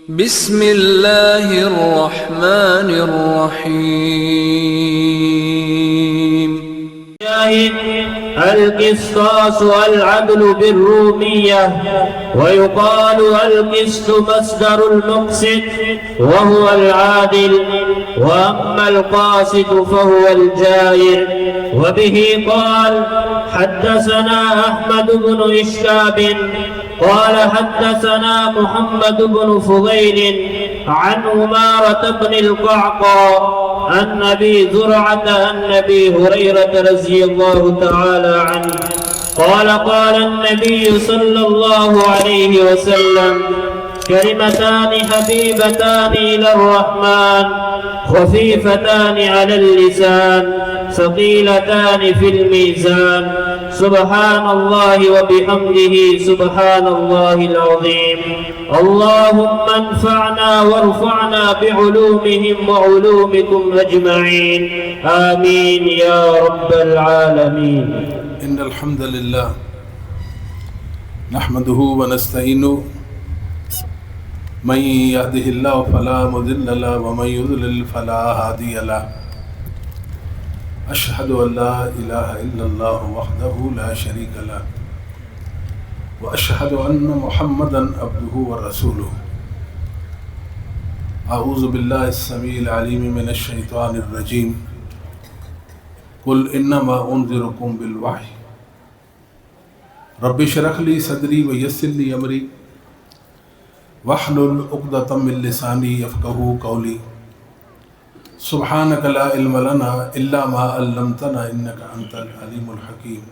بسم اللہ الرحمن الرحیم. القسطاس والعدل بالرومية، ويقال القسط مصدر المقسط وهو العادل، وأما القاسط فهو الجائر. وبه قال حدثنا أحمد بن إشكاب قال حدثنا محمد بن فضيل عن عمارة بن القعقاع عن أبي زرعة عن أبي هريرة رضي الله تعالى عنه قال قال النبي صلى الله عليه وسلم: كلمتان حبيبتان إلى الرحمن خفيفتان على اللسان ثقيلتان في الميزان، سبحان الله وبحمده سبحان الله العظيم. اللهم انفعنا وارفعنا بعلومهم وعلومكم أجمعين، آمين يا رب العالمين. إن الحمد لله نحمده ونستعينه، من يهده الله فلا مضل له ومن يضلل فلا هادي له. أشهد أن لا إله إلا الله وحده لا شريك له، وأشهد أن محمدا عبده ورسوله. أعوذ بالله السميع العليم من الشيطان الرجيم. قل إنما أنذركم بالوحي. رب اشرح لي صدري ويسر لي أمري واحلل عقدة من لساني يفقهوا قولي. سبحانك لا علم لنا إلا ما علمتنا إنك أنت العليم الحكيم.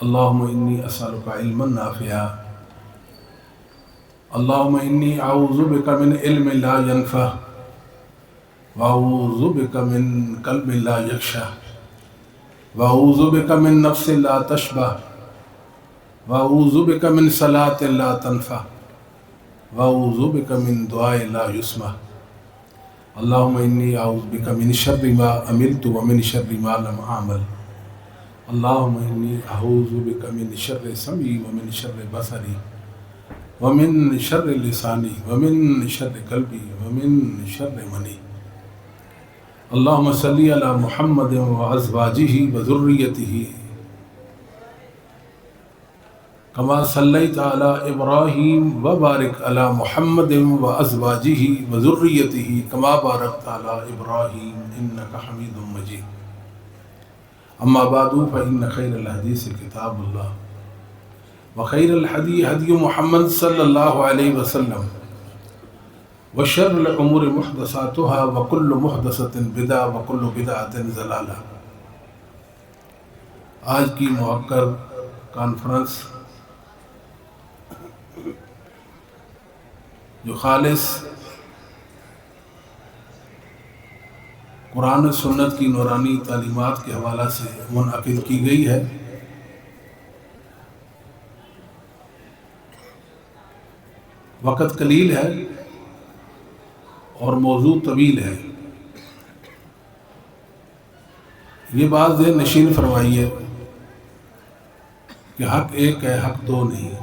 اللهم إني أسألك علما نافعا، اللهم إني أعوذ بك من علم لا ينفع، وأعوذ بك من قلب لا يخشع، وأعوذ بك من نفس لا تشبع، وأعوذ بك من صلاة لا تنفع، وأعوذ بك من دعاء لا يسمع. اللهم إني أعوذ بك من شر ما عملت ومن شر ما لم أعمل. اللهم إني أعوذ بك من شر سمعي ومن شر بصري ومن شر لساني ومن شر قلبي ومن شر مني. اللهم صل على محمد وأزواجه وذريته كما صليت على إبراهيم وبارك على محمد وأزواجه وذريته كما باركت على إبراهيم إنك حميد مجيد. أما بعد فإن خير الحديث كتاب الله، وخير الهدي هدي محمد صلى الله عليه وسلم، وشر الأمور محدثاتها وكل محدثة بدعة وكل بدعة ضلالة. آج کی موقر کانفرنس جو خالص قرآن و سنت کی نورانی تعلیمات کے حوالہ سے منعقد کی گئی ہے، وقت قلیل ہے اور موضوع طویل ہے. یہ بات ذہن نشین فرمائیے کہ حق ایک ہے، حق دو نہیں.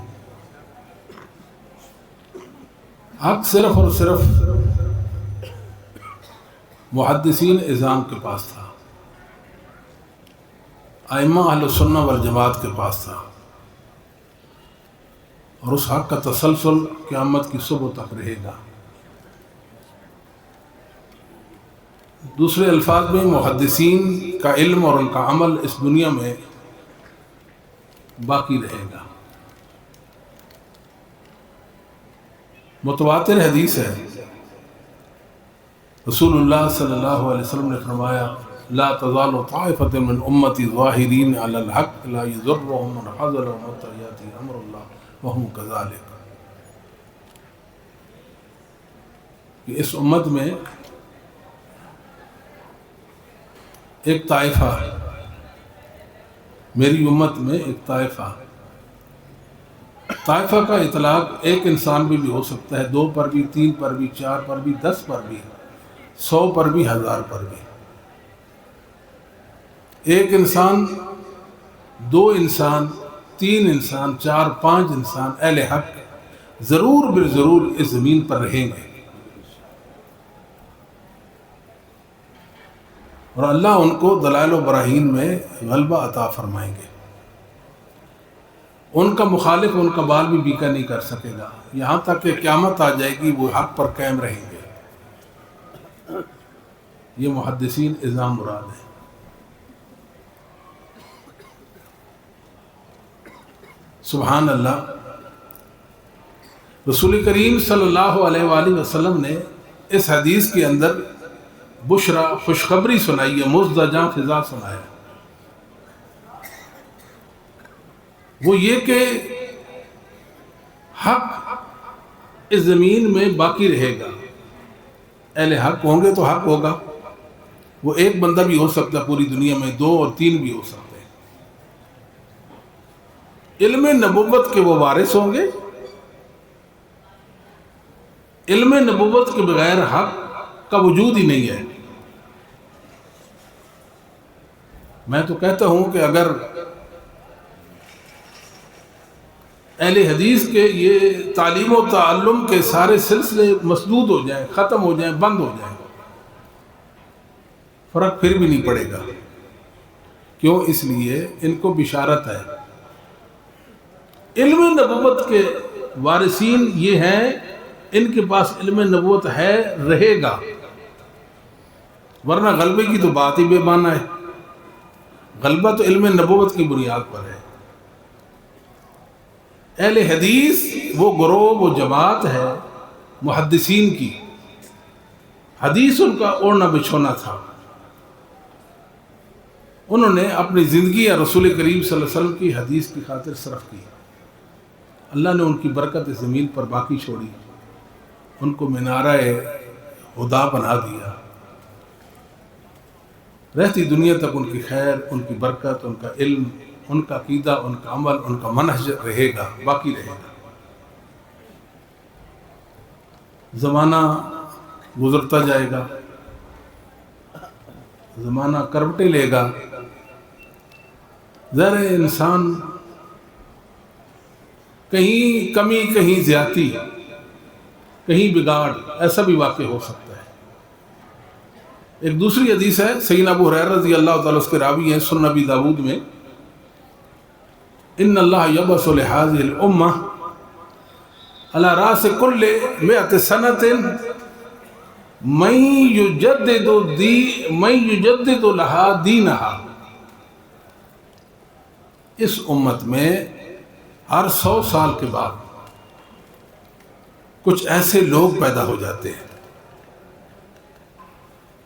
حق صرف اور صرف محدثین اعظام کے پاس تھا، ائمہ اہل السنہ والجماعت کے پاس تھا، اور اس حق کا تسلسل قیامت کی صبح تک رہے گا. دوسرے الفاظ میں محدثین کا علم اور ان کا عمل اس دنیا میں باقی رہے گا. متواتر حدیث ہے، رسول اللہ صلی اللہ علیہ وسلم نے فرمایا: لا تزال طائفة من امتی ظاہرین علی الحق لا یضرهم من خذلهم حتی یأتی امر اللہ وهم کذالک. کہ اس امت میں ایک طائفہ ہے، میری امت میں ایک طائفہ. طائفہ کا اطلاق ایک انسان بھی ہو سکتا ہے، 2 پر بھی، 3 پر بھی، 4 پر بھی، 10 پر بھی، 100 پر بھی، 1000 پر بھی. ایک انسان، 2 انسان، 3 انسان، 4 5 انسان اہل حق ضرور بالضرور اس زمین پر رہیں گے، اور اللہ ان کو دلائل و براہین میں غلبہ عطا فرمائیں گے۔ ان کا مخالف ان کا بال بھی بیکا نہیں کر سکے گا، یہاں تک کہ قیامت آ جائے گی وہ حق پر قائم رہیں گے۔ یہ محدثین اعظام مراد ہے۔ سبحان اللہ۔ رسول کریم صلی اللہ علیہ وآلہ وسلم نے اس حدیث کے اندر بشرا خوشخبری سنائی ہے، مزدجاں خزاں سنایا۔ وہ یہ کہ حق اس زمین میں باقی رہے گا، اہل حق ہوں گے تو حق ہوگا۔ وہ ایک بندہ بھی ہو سکتا ہے پوری دنیا میں، 2 اور 3 بھی ہو سکتے ہیں۔ علم نبوت کے وہ وارث ہوں گے، علم نبوت کے بغیر حق کا وجود ہی نہیں ہے۔ میں تو کہتا ہوں کہ اگر اہل حدیث کے یہ تعلیم و تعلم کے سارے سلسلے مسدود ہو جائیں، ختم ہو جائیں، بند ہو جائیں، فرق پھر بھی نہیں پڑے گا۔ کیوں؟ اس لیے ان کو بشارت ہے۔ علم نبوت کے وارثین یہ ہیں، ان کے پاس علم نبوت ہے، رہے گا، ورنہ غلبے کی تو بات ہی بے معنی ہے۔ غلبہ تو علم نبوت کی بنیاد پر ہے۔ اہل حدیث وہ گروہ، وہ جماعت ہے محدثین کی، حدیث ان کا اوڑھنا بچھونا تھا۔ انہوں نے اپنی زندگی یا رسول کریم صلی اللہ علیہ وسلم کی حدیث کی خاطر صرف کی۔ اللہ نے ان کی برکت اس زمین پر باقی چھوڑی، ان کو مینارہ ہدا بنا دیا۔ رہتی دنیا تک ان کی خیر، ان کی برکت، ان کا علم، ان کا عقیدہ، ان کا عمل، ان کا منہج رہے گا، باقی رہے گا۔ زمانہ گزرتا جائے گا، زمانہ کروٹیں لے گا، ظاہر انسان کہیں کمی، کہیں زیادتی، کہیں بگاڑ، ایسا بھی واقع ہو سکتا ہے۔ ایک دوسری حدیث ہے، سیدنا ابو ہریرہ رضی اللہ تعالیٰ اس کے راوی ہیں، سنن ابی داؤد میں، ان اللہ یبعث لہذہ الامہ علی رأس کل 100 سنۃ من یجدد لہا دینہا۔ اس امت میں ہر 100 سال کے بعد کچھ ایسے لوگ پیدا ہو جاتے ہیں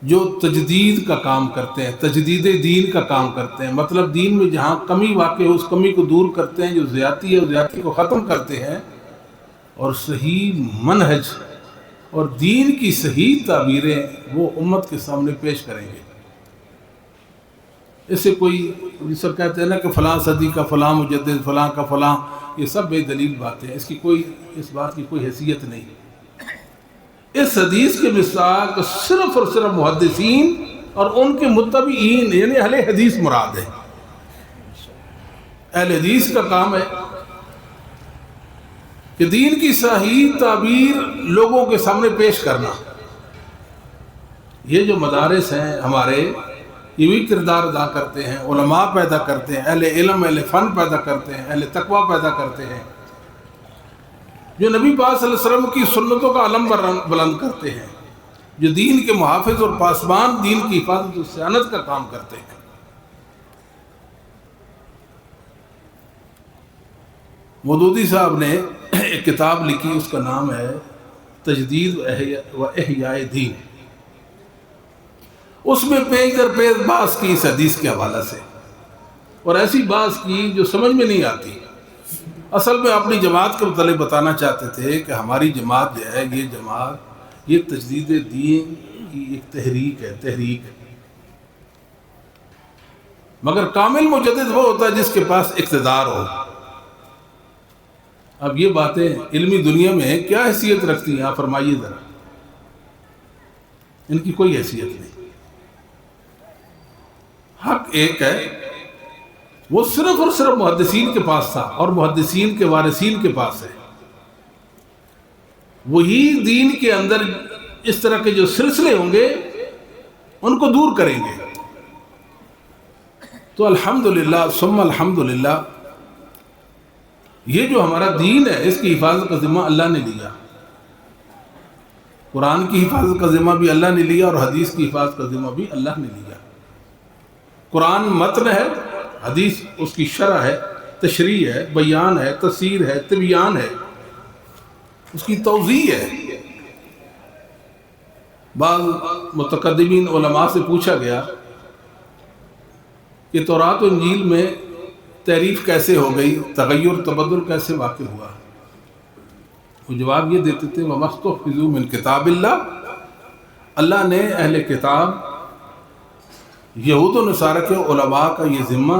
جو تجدید کا کام کرتے ہیں، تجدید دین کا کام کرتے ہیں۔ مطلب دین میں جہاں کمی واقع ہو اس کمی کو دور کرتے ہیں، جو زیادتی ہے اس زیادتی کو ختم کرتے ہیں، اور صحیح منہج اور دین کی صحیح تعبیریں وہ امت کے سامنے پیش کریں گے۔ اس سے کوئی جس کو کہتے ہیں نا کہ فلاں صدی کا فلاں مجدد، فلاں کا فلاں، یہ سب بے دلیل باتیں، اس بات کی کوئی حیثیت نہیں۔ اس حدیث کے مصداق صرف اور صرف محدثین اور ان کے متبعین یعنی اہل حدیث مراد ہے۔ اہل حدیث کا کام ہے کہ دین کی صحیح تعبیر لوگوں کے سامنے پیش کرنا۔ یہ جو مدارس ہیں ہمارے، یہ بھی کردار ادا کرتے ہیں، علماء پیدا کرتے ہیں، اہل علم، اہل فن پیدا کرتے ہیں، اہل تقویٰ پیدا کرتے ہیں، جو نبی پاک صلی اللہ علیہ وسلم کی سنتوں کا علم بلند کرتے ہیں، جو دین کے محافظ اور پاسبان، دین کی حفاظت و صیانت کا کام کرتے ہیں۔ مودودی صاحب نے ایک کتاب لکھی، اس کا نام ہے تجدید و احیاء دین۔ اس میں پیج در پیج بحث کی اس حدیث کے حوالہ سے، اور ایسی بحث کی جو سمجھ میں نہیں آتی۔ اصل میں اپنی جماعت کے متعلق بتانا چاہتے تھے کہ ہماری جماعت جو ہے، یہ جماعت یہ تجدید دین کی ایک تحریک ہے، تحریک۔ مگر کامل مجدد وہ ہوتا ہے جس کے پاس اقتدار ہو۔ اب یہ باتیں علمی دنیا میں کیا حیثیت رکھتی ہیں، آپ فرمائیے ذرا۔ ان کی کوئی حیثیت نہیں۔ حق ایک ہے، وہ صرف اور صرف محدثین کے پاس تھا اور محدثین کے وارثین کے پاس ہے۔ وہی دین کے اندر اس طرح کے جو سلسلے ہوں گے ان کو دور کریں گے. تو الحمدللہ ثم الحمدللہ یہ جو ہمارا دین ہے اس کی حفاظت کا ذمہ اللہ نے لیا. قرآن کی حفاظت کا ذمہ بھی اللہ نے لیا اور حدیث کی حفاظت کا ذمہ بھی اللہ نے لیا. قرآن متن ہے، حدیث اس کی شرح ہے، تشریح ہے، بیان ہے، تفسیر ہے، تبیان ہے، اس کی توضیح ہے. بعض متقدمین علماء سے پوچھا گیا کہ تورات و انجیل میں تحریف کیسے ہو گئی، تغیر تبدل کیسے واقع ہوا؟ وہ جواب یہ دیتے تھے وَمَسْتُحْفِظُوا مِنْ کتاب اللہ نے اہل کتاب یہود و نصارہ کے علماء کا یہ ذمہ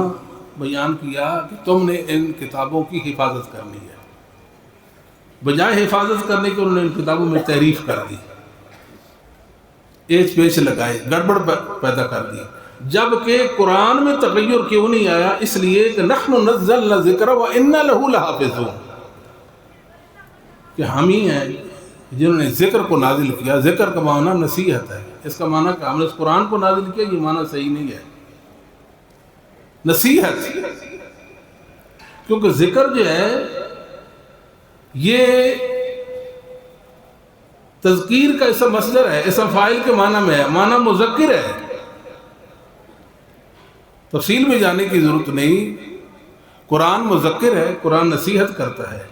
بیان کیا کہ تم نے ان کتابوں کی حفاظت کرنی ہے. بجائے حفاظت کرنے کے انہوں نے ان کتابوں میں تحریف کر دی، ایچ پیچ لگائے، گڑبڑ پیدا کر دی. جبکہ قرآن میں تغیر کیوں نہیں آیا؟ اس لیے کہ نحن نزلنا الذکر وَإِنَّا لَهُ لَحَافِظُونَ، کہ ہم ہی ہیں جنہوں نے ذکر کو نازل کیا. ذکر کا معنی نصیحت ہے، اس کا معنی کہ ہم نے اس قرآن کو نازل کیا، یہ معنی صحیح نہیں ہے. نصیحت، کیونکہ ذکر جو ہے یہ تذکیر کا اسم مصدر ہے، اسم فاعل کے معنی میں ہے، معنی مذکر ہے. تفصیل میں جانے کی ضرورت نہیں. قرآن مذکر ہے، قرآن نصیحت کرتا ہے،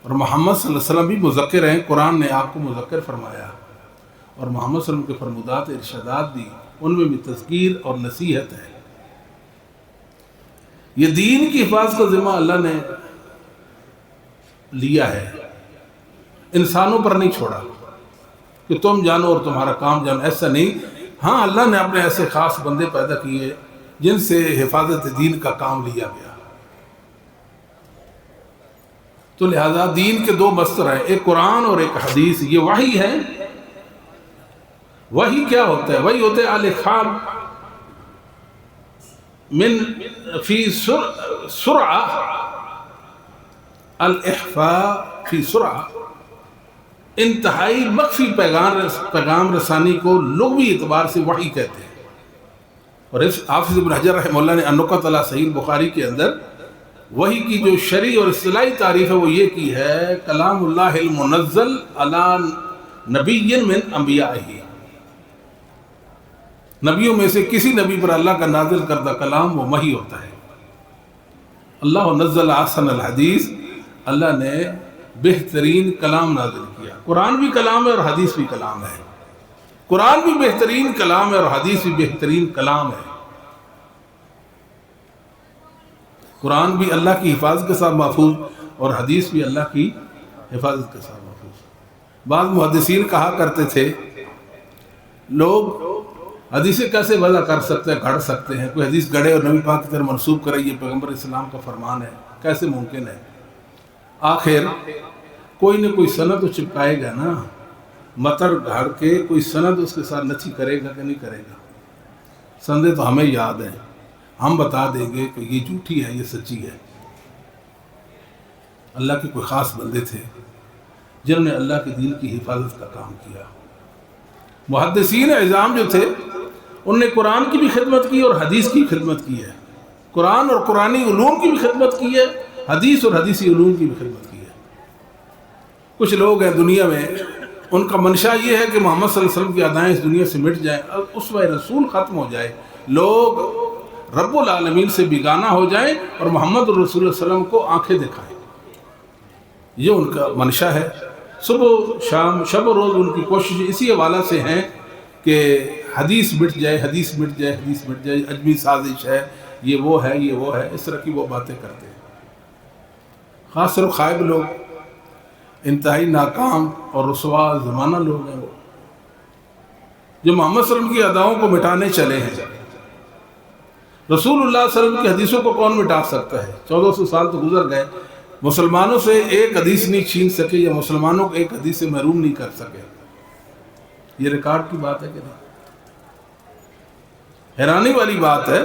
اور محمد صلی اللہ علیہ وسلم بھی مذکر ہیں. قرآن نے آپ کو مذکر فرمایا اور محمد صلی اللہ علیہ وسلم کے فرمودات ارشادات دی، ان میں بھی تذکیر اور نصیحت ہے. یہ دین کی حفاظت کا ذمہ اللہ نے لیا ہے، انسانوں پر نہیں چھوڑا کہ تم جانو اور تمہارا کام جانو، ایسا نہیں. ہاں اللہ نے اپنے ایسے خاص بندے پیدا کیے جن سے حفاظت دین کا کام لیا گیا. تو لہذا دین کے دو مصدر ہیں، ایک قرآن اور ایک حدیث. یہ وحی ہے. وحی کیا ہوتا ہے؟ وحی ہوتا ہے الاخبار من فی سرعہ، الاخفاء فی سرعہ، انتہائی مخفی پیغام رسانی کو لغوی اعتبار سے وحی کہتے ہیں. اور حافظ ابن حجر رحمہ اللہ نے النکت علی صحیح بخاری کے اندر وحی کی جو شرعی اور اصطلاحی تعریف ہے وہ یہ کی ہے کلام اللہ المنزل علی نبی من انبیائہ، نبیوں میں سے کسی نبی پر اللہ کا نازل کردہ کلام وہ وحی ہوتا ہے. اللہ نزل احسن الحدیث، اللہ نے بہترین کلام نازل کیا. قرآن بھی کلام ہے اور حدیث بھی کلام ہے. قرآن بھی بہترین کلام ہے اور حدیث بھی بہترین کلام ہے. قرآن بھی اللہ کی حفاظت کے ساتھ محفوظ اور حدیث بھی اللہ کی حفاظت کے ساتھ محفوظ. بعض محدثین کہا کرتے تھے لوگ حدیثیں کیسے وضع کر سکتے ہیں، گھڑ سکتے ہیں، کوئی حدیث گڑھے اور نبی پاک کی طرف منسوب کرے، یہ پیغمبر اسلام کا فرمان ہے، کیسے ممکن ہے؟ آخر کوئی نہ کوئی سند تو چپکائے گا نا. مطر گھڑ کے کوئی سند اس کے ساتھ نچی کرے گا کہ نہیں کرے گا؟ سندیں تو ہمیں یاد ہیں، ہم بتا دیں گے کہ یہ جھوٹی ہے، یہ سچی ہے. اللہ کے کوئی خاص بندے تھے جنہوں نے اللہ کے دین کی حفاظت کا کام کیا. محدثین اعظام جو تھے انہوں نے قرآن کی بھی خدمت کی اور حدیث کی خدمت کی ہے. قرآن اور قرآنی علوم کی بھی خدمت کی ہے، حدیث اور حدیثی علوم کی بھی خدمت کی ہے. کچھ لوگ ہیں دنیا میں ان کا منشا یہ ہے کہ محمد صلی اللہ علیہ وسلم کی ادائیں اس دنیا سے مٹ جائیں، اسوہ رسول ختم ہو جائے، لوگ رب العالمین سے بیگانہ ہو جائیں اور محمد رسول اللہ صلی اللہ علیہ وسلم کو آنکھیں دکھائیں. یہ ان کا منشا ہے. صبح شام شب و روز ان کی کوشش اسی حوالہ سے ہیں کہ حدیث مٹ جائے، حدیث مٹ جائے، حدیث مٹ جائے، اجمی سازش ہے، یہ وہ ہے، یہ وہ ہے، اس طرح کی وہ باتیں کرتے ہیں. خاص طور خائب لوگ، انتہائی ناکام اور رسوا زمانہ لوگ ہیں وہ جو محمد صلی اللہ علیہ وسلم کی اداؤں کو مٹانے چلے ہیں. رسول اللہ صلی اللہ علیہ وسلم کی حدیثوں کو کون مٹا سکتا ہے؟ 1400 سال تو گزر گئے، مسلمانوں سے ایک حدیث نہیں چھین سکے یا مسلمانوں کو ایک حدیث سے محروم نہیں کر سکے. یہ ریکارڈ کی بات ہے کہ نہیں؟ حیرانی والی بات ہے،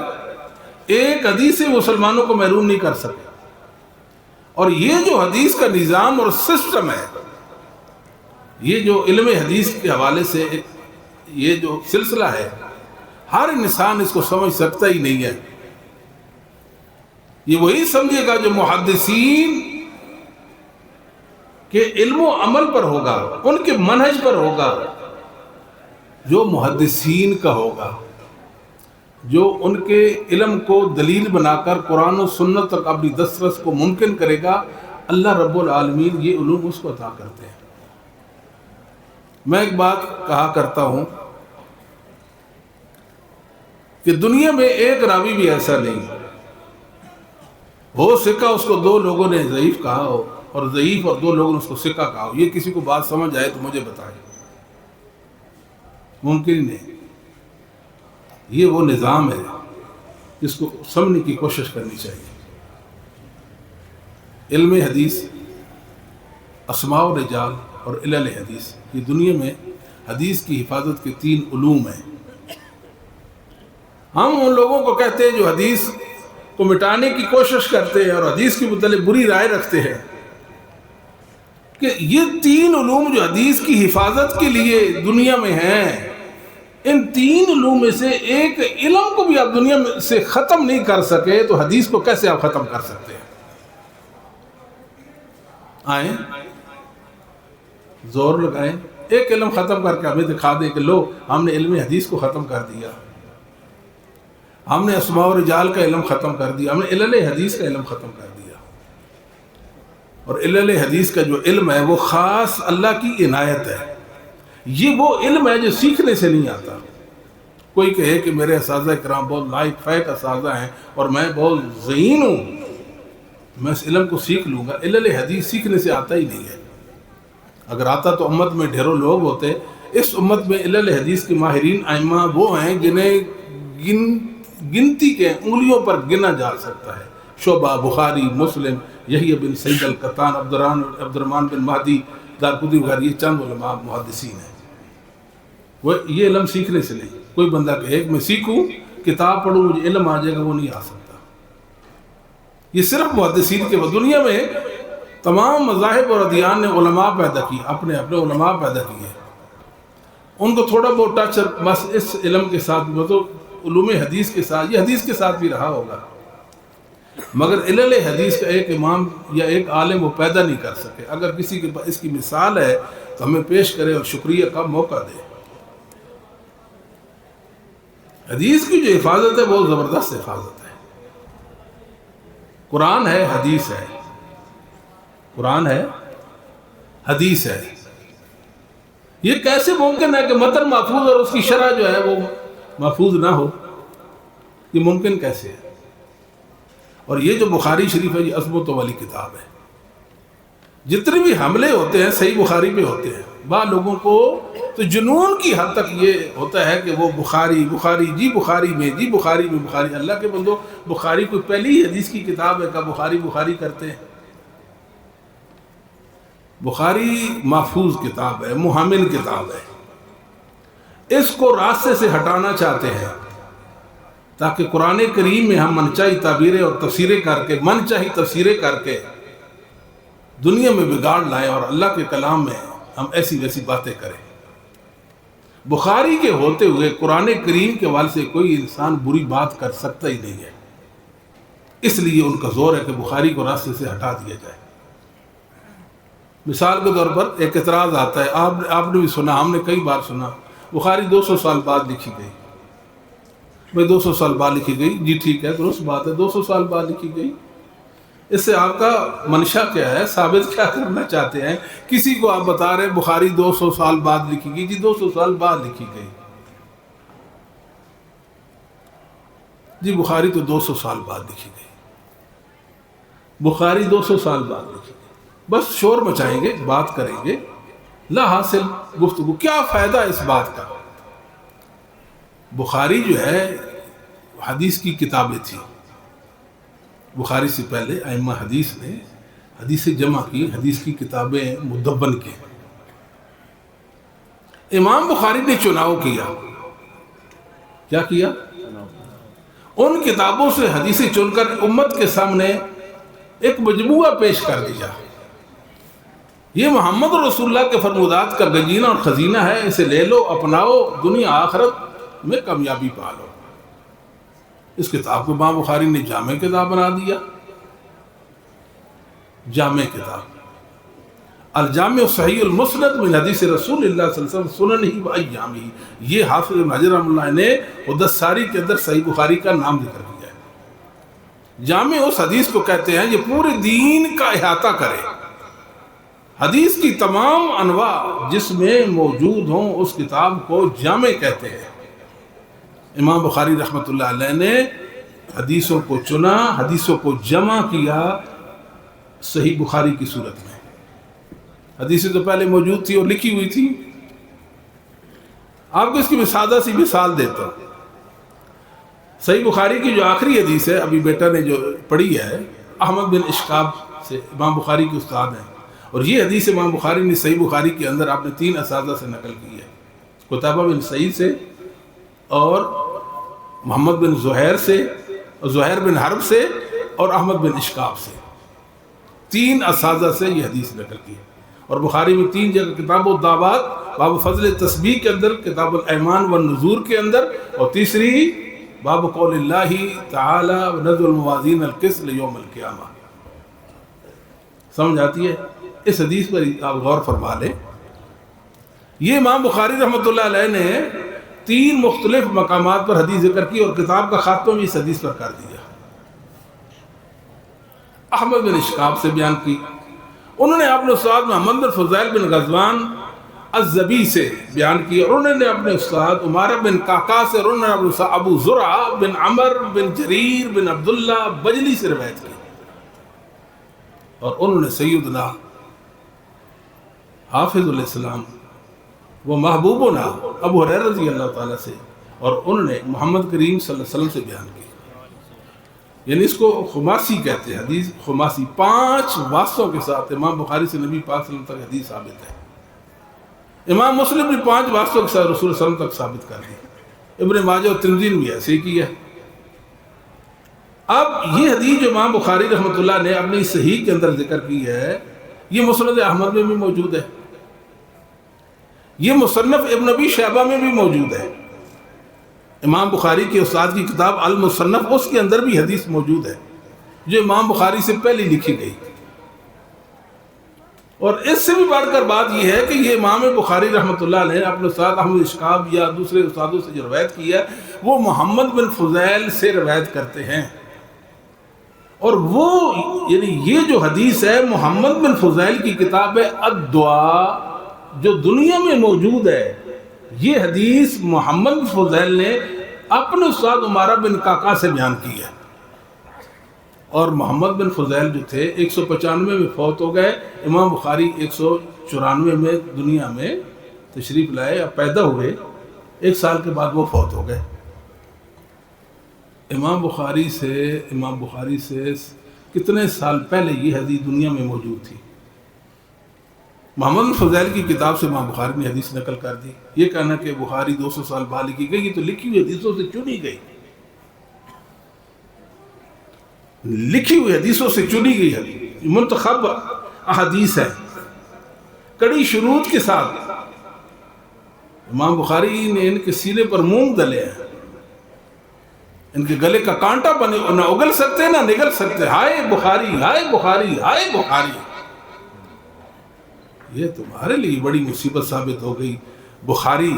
ایک حدیث سے مسلمانوں کو محروم نہیں کر سکے. اور یہ جو حدیث کا نظام اور سسٹم ہے یہ جو علم حدیث کے حوالے سے یہ جو سلسلہ ہے، ہر انسان اس کو سمجھ سکتا ہی نہیں ہے۔ یہ وہی سمجھے گا جو محدثین کے علم و عمل پر ہوگا، ان کے منہج پر ہوگا، جو محدثین کا ہوگا، جو ان کے علم کو دلیل بنا کر قرآن و سنت تک اپنی دسترس کو ممکن کرے گا۔ اللہ رب العالمین یہ علوم اس کو عطا کرتے ہیں۔ میں ایک بات کہا کرتا ہوں کہ دنیا میں ایک راوی بھی ایسا نہیں ہو سکا اس کو دو لوگوں نے ضعیف کہا ہو، اور ضعیف اور دو لوگوں نے اس کو ثقہ کہا ہو۔ یہ کسی کو بات سمجھ آئے تو مجھے بتائیں، ممکن ہی نہیں۔ یہ وہ نظام ہے جس کو سمجھنے کی کوشش کرنی چاہیے۔ علم حدیث، اسماء و رجال اور علل حدیث، یہ دنیا میں حدیث کی حفاظت کے 3 علوم ہیں۔ ہم ان لوگوں کو کہتے ہیں جو حدیث کو مٹانے کی کوشش کرتے ہیں اور حدیث کے متعلق بری رائے رکھتے ہیں کہ یہ 3 علوم جو حدیث کی حفاظت کے لیے دنیا میں ہیں، ان 3 علوم میں سے ایک علم کو بھی آپ دنیا میں سے ختم نہیں کر سکے تو حدیث کو کیسے آپ ختم کر سکتے ہیں؟ آئیں زور لگائیں، ایک علم ختم کر کے ہمیں دکھا دیں کہ لو ہم نے علم حدیث کو ختم کر دیا، ہم نے اسماء و رجال کا علم ختم کر دیا، ہم نے علل حدیث کا علم ختم کر دیا۔ اور علل حدیث کا جو علم ہے وہ خاص اللہ کی عنایت ہے۔ یہ وہ علم ہے جو سیکھنے سے نہیں آتا۔ کوئی کہے کہ میرے اساتذہ کرام بہت لائق فائق اساتذہ ہیں اور میں بہت ذہین ہوں، میں اس علم کو سیکھ لوں گا۔ علل حدیث سیکھنے سے آتا ہی نہیں ہے۔ اگر آتا تو امت میں ڈھیروں لوگ ہوتے۔ اس امت میں علل حدیث کے ماہرین ائمہ وہ ہیں جنہیں گنتی کے انگلیوں پر گنا جا سکتا ہے۔ شعبہ، بخاری، مسلم، یحییٰ بن سعید القطان، عبد الرحمن بن مہدی دارقطنی وغیرہ، یہ چند علماء محدثین ہیں۔ وہ یہ علم سیکھنے سے نہیں۔ کوئی بندہ کہے کہ میں سیکھوں، کتاب پڑھوں، مجھے علم آ جائے گا، وہ نہیں آ سکتا۔ یہ صرف محدثین کے دنیا میں تمام مذاہب اور ادیان نے علماء پیدا کی، اپنے اپنے علماء پیدا کیے۔ ان کو تھوڑا بہت ٹچ بس اس علم کے ساتھ، مطلب علوم حدیث کے ساتھ، یہ حدیث کے ساتھ بھی رہا ہوگا، مگر علل حدیث کا ایک امام یا ایک عالم وہ پیدا نہیں کر سکے۔ اگر کسی کے پاس اس کی مثال ہے تو ہمیں پیش کرے اور شکریہ کا موقع دے۔ حدیث کی جو حفاظت ہے وہ زبردست حفاظت ہے۔ قرآن ہے، حدیث ہے، قرآن ہے، حدیث ہے۔ یہ کیسے ممکن ہے کہ متن محفوظ اور اس کی شرح جو ہے وہ محفوظ نہ ہو؟ یہ ممکن کیسے ہے؟ اور یہ جو بخاری شریف ہے یہ عظمتوں والی کتاب ہے۔ جتنے بھی حملے ہوتے ہیں صحیح بخاری پہ ہوتے ہیں، بعض لوگوں کو تو جنون کی حد تک یہ ہوتا ہے کہ وہ بخاری جی بخاری میں بخاری۔ اللہ کے بندو، بخاری کوئی پہلی حدیث کی کتاب ہے کہ بخاری کرتے ہیں؟ بخاری محفوظ کتاب ہے، محمل کتاب ہے۔ اس کو راستے سے ہٹانا چاہتے ہیں تاکہ قرآن کریم میں ہم منچاہی تعبیریں اور تفسیریں کر کے، منچاہی تفسیریں کر کے دنیا میں بگاڑ لائیں اور اللہ کے کلام میں ہم ایسی ویسی باتیں کریں۔ بخاری کے ہوتے ہوئے قرآن کریم کے حوالے سے کوئی انسان بری بات کر سکتا ہی نہیں ہے۔ اس لیے ان کا زور ہے کہ بخاری کو راستے سے ہٹا دیا جائے۔ مثال کے طور پر ایک اعتراض آتا ہے، آپ نے بھی سنا، ہم نے کئی بار سنا، بخاری 200 سال بعد لکھی گئی۔ بھائی 200 سال بعد لکھی گئی، جی ٹھیک ہے، درست بات ہے، 200 سال بعد لکھی گئی۔ اس سے آپ کا منشا کیا ہے؟ ثابت کیا کرنا چاہتے ہیں؟ کسی کو آپ بتا رہے ہیں بخاری 200 سال بعد لکھی گئی، جی 200 سال بعد لکھی گئی، جی بخاری تو 200 سال بعد لکھی گئی، بخاری 200 سال بعد لکھی گئی۔ بس شور مچائیں گے، بات کریں گے، لا حاصل گفتگو، کیا فائدہ اس بات کا؟ بخاری جو ہے حدیث کی کتابیں تھی۔ بخاری سے پہلے ائمہ حدیث نے حدیث جمع کی، حدیث کی کتابیں مدون کی۔ امام بخاری نے چناؤ کیا، کیا کیا؟ ان کتابوں سے حدیثیں چن کر امت کے سامنے ایک مجموعہ پیش کر دیا۔ یہ محمد رسول اللہ کے فرمودات کا گنجینہ اور خزینہ ہے، اسے لے لو، اپناؤ، دنیا آخرت میں کامیابی پا لو۔ اس کتاب کو امام بخاری نے جامع کتاب بنا دیا، جامع کتاب، الجامع صحیح المسند من حدیث رسول اللہ صلی اللہ علیہ وسلم سننہ و ایامہ۔ یہ حافظ ابن حجر رحمۃ اللہ نے عدۃ الساری کے اندر صحیح بخاری کا نام ذکر کیا ہے۔ جامع اس حدیث کو کہتے ہیں یہ پورے دین کا احاطہ کرے، حدیث کی تمام انواع جس میں موجود ہوں اس کتاب کو جامع کہتے ہیں۔ امام بخاری رحمۃ اللہ علیہ نے حدیثوں کو چنا، حدیثوں کو جمع کیا صحیح بخاری کی صورت میں۔ حدیثیں تو پہلے موجود تھی اور لکھی ہوئی تھی۔ آپ کو اس کی سادہ سی مثال دیتا ہوں۔ صحیح بخاری کی جو آخری حدیث ہے، ابھی بیٹا نے جو پڑھی ہے، احمد بن اشکاب سے امام بخاری کے استاد ہیں، اور یہ حدیث امام بخاری نے صحیح بخاری کے اندر آپ نے 3 اساتذہ سے نقل کی ہے، قتیبہ بن سعید سے اور محمد بن زہیر سے اور زہیر بن حرب سے اور احمد بن اشکاب سے، 3 اساتذہ سے یہ حدیث نقل کی ہے۔ اور بخاری میں 3 جگہ کتاب الدعوات، باب فضل تسبیح کے اندر، کتاب الایمان والنذور کے اندر، اور تیسری باب قول اللہ تعالی ونضع الموازین القسط لیوم القیامہ۔ سمجھ آتی ہے؟ اس حدیث پر آپ غور فرما لیں۔ یہ امام بخاری رحمۃ اللہ علیہ نے 3 مختلف مقامات پر حدیث ذکر کی اور کتاب کا خاتمہ بھی اس حدیث پر کر دیا۔ احمد بن اشکاب سے بیان کی، انہوں نے اپنے استاد محمد بن فضیل بن غزوان الزبی سے بیان کی، اور انہوں نے اپنے استاد عمارہ بن کاکا سے، اور انہوں نے اپنے ابو زرع بن عمر بن جریر بن عبداللہ بجلی سے روایت کی، اور انہوں نے سیدنا حافظ علیہ السلام وہ محبوبنا ابو ہریرہ رضی اللہ تعالیٰ سے، اور انہوں نے محمد کریم صلی اللہ علیہ وسلم سے بیان کی۔ یعنی اس کو خماسی کہتے ہیں، حدیث خماسی، 5 واسطوں کے ساتھ امام بخاری سے نبی پاک صلی اللہ علیہ وسلم تک حدیث ثابت ہے۔ امام مسلم نے 5 واسطوں کے ساتھ رسول صلی اللہ علیہ وسلم تک ثابت کر دی۔ ابن ماجہ اور ترمذی نے بھی ایسے ہی کیا۔ اب یہ حدیث جو امام بخاری رحمۃ اللہ نے اپنی صحیح کے اندر ذکر کی ہے، یہ مسند احمد میں بھی موجود ہے، یہ مصنف ابن ابی شیبہ میں بھی موجود ہے۔ امام بخاری کے استاد کی کتاب المصنف، اس کے اندر بھی حدیث موجود ہے جو امام بخاری سے پہلے لکھی گئی۔ اور اس سے بھی بڑھ کر بات یہ ہے کہ یہ امام بخاری رحمۃ اللہ علیہ اپنے استاد احمد اشکاب یا دوسرے استادوں سے جو روایت کی ہے وہ محمد بن فضیل سے روایت کرتے ہیں، اور وہ یعنی یہ جو حدیث ہے محمد بن فضیل کی کتاب ہے الدعاء جو دنیا میں موجود ہے، یہ حدیث محمد بن فضیل نے اپنے استاد عمارہ بن کاکا سے بیان کی ہے۔ اور محمد بن فضیل جو تھے 195 میں فوت ہو گئے، امام بخاری 194 میں دنیا میں تشریف لائے، اب پیدا ہوئے، 1 سال کے بعد وہ فوت ہو گئے۔ امام بخاری سے کتنے سال پہلے یہ حدیث دنیا میں موجود تھی۔ محمد بن فضیل کی کتاب سے امام بخاری نے حدیث نقل کر دی۔ یہ کہنا کہ بخاری 200 سال بعد لکھی گئی، یہ تو لکھی ہوئی حدیثوں سے چنی گئی، لکھی ہوئی حدیثوں سے چنی گئی حدیث، منتخب احادیث ہے کڑی شروط کے ساتھ۔ امام بخاری نے ان کے سینے پر مونگ ڈلے ہیں، ان کے گلے کا کانٹا بنے، نہ اگل سکتے نہ نگل سکتے، ہائے بخاری ہائے بخاری ہائے بخاری۔ یہ تمہارے لیے بڑی مصیبت ثابت ہو گئی۔ بخاری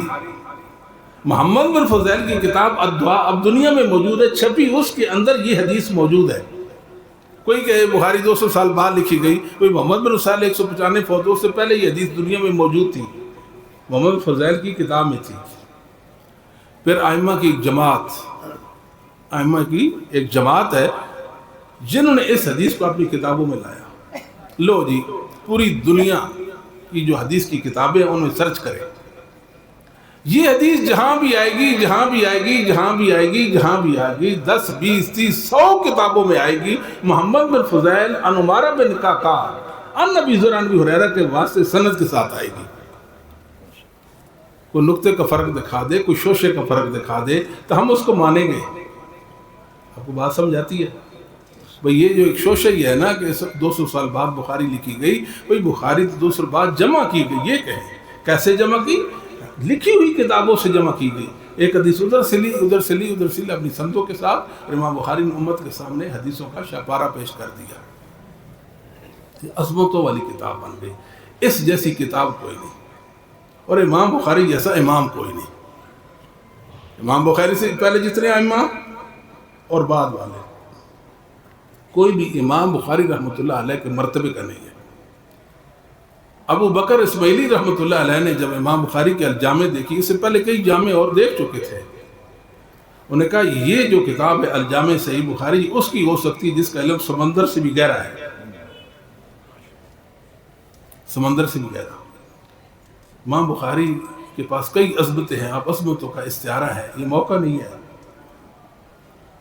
محمد بن فضیل کی کتاب الدعاء اب دنیا میں موجود ہے، چھپی اس کے اندر یہ حدیث موجود ہے۔ کوئی کہے بخاری 200 سال بعد لکھی گئی، کوئی محمد بن فضیل 195 فوت، اس سے پہلے یہ حدیث دنیا میں موجود تھی، محمد بن فضیل کی کتاب میں تھی۔ پھر ائمہ کی ایک جماعت ہے جنہوں نے اس حدیث کو اپنی کتابوں میں لایا۔ لو جی، پوری دنیا کی جو حدیث کی کتابیں ان میں سرچ کریں، یہ حدیث جہاں بھی آئے گی، جہاں بھی آئے گی، جہاں بھی آئے گی، جہاں بھی آئے گی، 10 20 30 100 کتابوں میں آئے گی، محمد بن فضیل عن عمارہ بن کاکا عن ابی ذر عن ابی ہریرہ کے واسطے سند کے ساتھ آئے گی۔ کوئی نقطے کا فرق دکھا دے، کوئی شوشے کا فرق دکھا دے تو ہم اس کو مانیں گے۔ آپ کو بات سمجھ آتی ہے؟ بھئی یہ جو ایک شوشہ ہی ہے نا کہ 200 سال بعد بخاری لکھی گئی، بھئی بخاری تو 200 بعد جمع کی گئی، یہ کہیں کیسے جمع کی؟ لکھی ہوئی کتابوں سے جمع کی گئی. ایک حدیث ادھر سے لی ادھر سے لی ادھر سے لی اپنی سندوں کے ساتھ، اور امام بخاری نے امت کے سامنے حدیثوں کا شاہپارہ پیش کر دیا. عظمتوں والی کتاب بن گئی. اس جیسی کتاب کوئی نہیں، اور امام بخاری جیسا امام کوئی نہیں. امام بخاری سے پہلے جتنے ائمہ اور بعد والے، کوئی بھی امام بخاری رحمۃ اللہ علیہ کے مرتبے کا نہیں ہے. ابو بکر اسماعیلی رحمۃ اللہ علیہ نے جب امام بخاری کے الجامع دیکھی، اس سے پہلے کئی جامع اور دیکھ چکے تھے، انہوں نے کہا یہ جو کتاب ہے الجامع صحیح بخاری اس کی ہو سکتی ہے جس کا علم سمندر سے بھی گہرا ہے، سمندر سے بھی گہرا. امام بخاری کے پاس کئی عظمتیں ہیں، اب عظمتوں کا استعارہ ہے، یہ موقع نہیں ہے.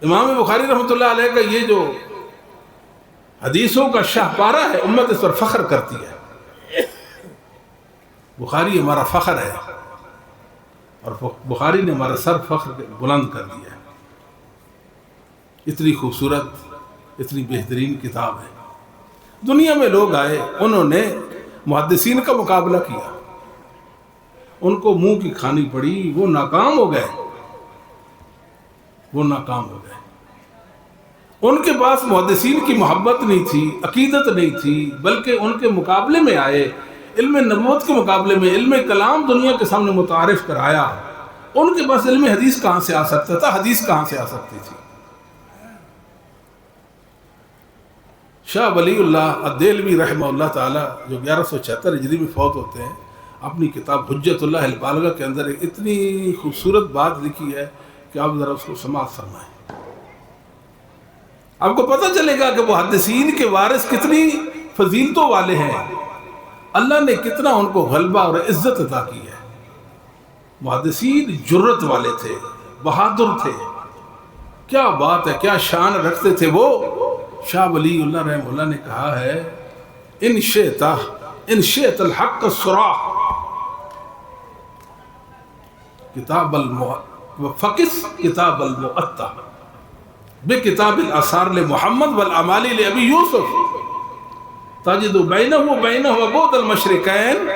امام بخاری رحمۃ اللہ علیہ کا یہ جو حدیثوں کا شاہپارہ ہے، امت اس پر فخر کرتی ہے. بخاری ہمارا فخر ہے، اور بخاری نے ہمارا سر فخر بلند کر دیا ہے. اتنی خوبصورت، اتنی بہترین کتاب ہے. دنیا میں لوگ آئے، انہوں نے محدثین کا مقابلہ کیا، ان کو منہ کی کھانی پڑی، وہ ناکام ہو گئے، وہ ناکام ہو گئے. ان کے پاس محدثین کی محبت نہیں تھی، عقیدت نہیں تھی، بلکہ ان کے مقابلے میں آئے، علم نبوت کے مقابلے میں علم کلام دنیا کے سامنے متعارف کرایا. ان کے پاس علم حدیث کہاں سے آ سکتا تھا؟ حدیث کہاں سے آ سکتی تھی؟ شاہ ولی اللہ الدہلوی رحمہ اللہ تعالیٰ جو 1176 ہجری میں فوت ہوتے ہیں، اپنی کتاب حجت اللہ البالغہ کے اندر ایک اتنی خوبصورت بات لکھی ہے کہ آپ ذرا اس کو سماعت فرمائیں. آپ کو پتہ چلے گا کہ محدثین کے وارث کتنی فضیلتوں والے ہیں، اللہ نے کتنا ان کو غلبہ اور عزت عطا کی ہے. محدثین جرت والے تھے، بہادر تھے، کیا بات ہے، کیا شان رکھتے تھے وہ. شاہ ولی اللہ رحمہ اللہ نے کہا ہے ان شئت الحق الصراح کتاب فقس کتاب المؤطا بکتاب الاثار لمحمد والامالی لابی یوسف تجد بینہ بعد المشرقین.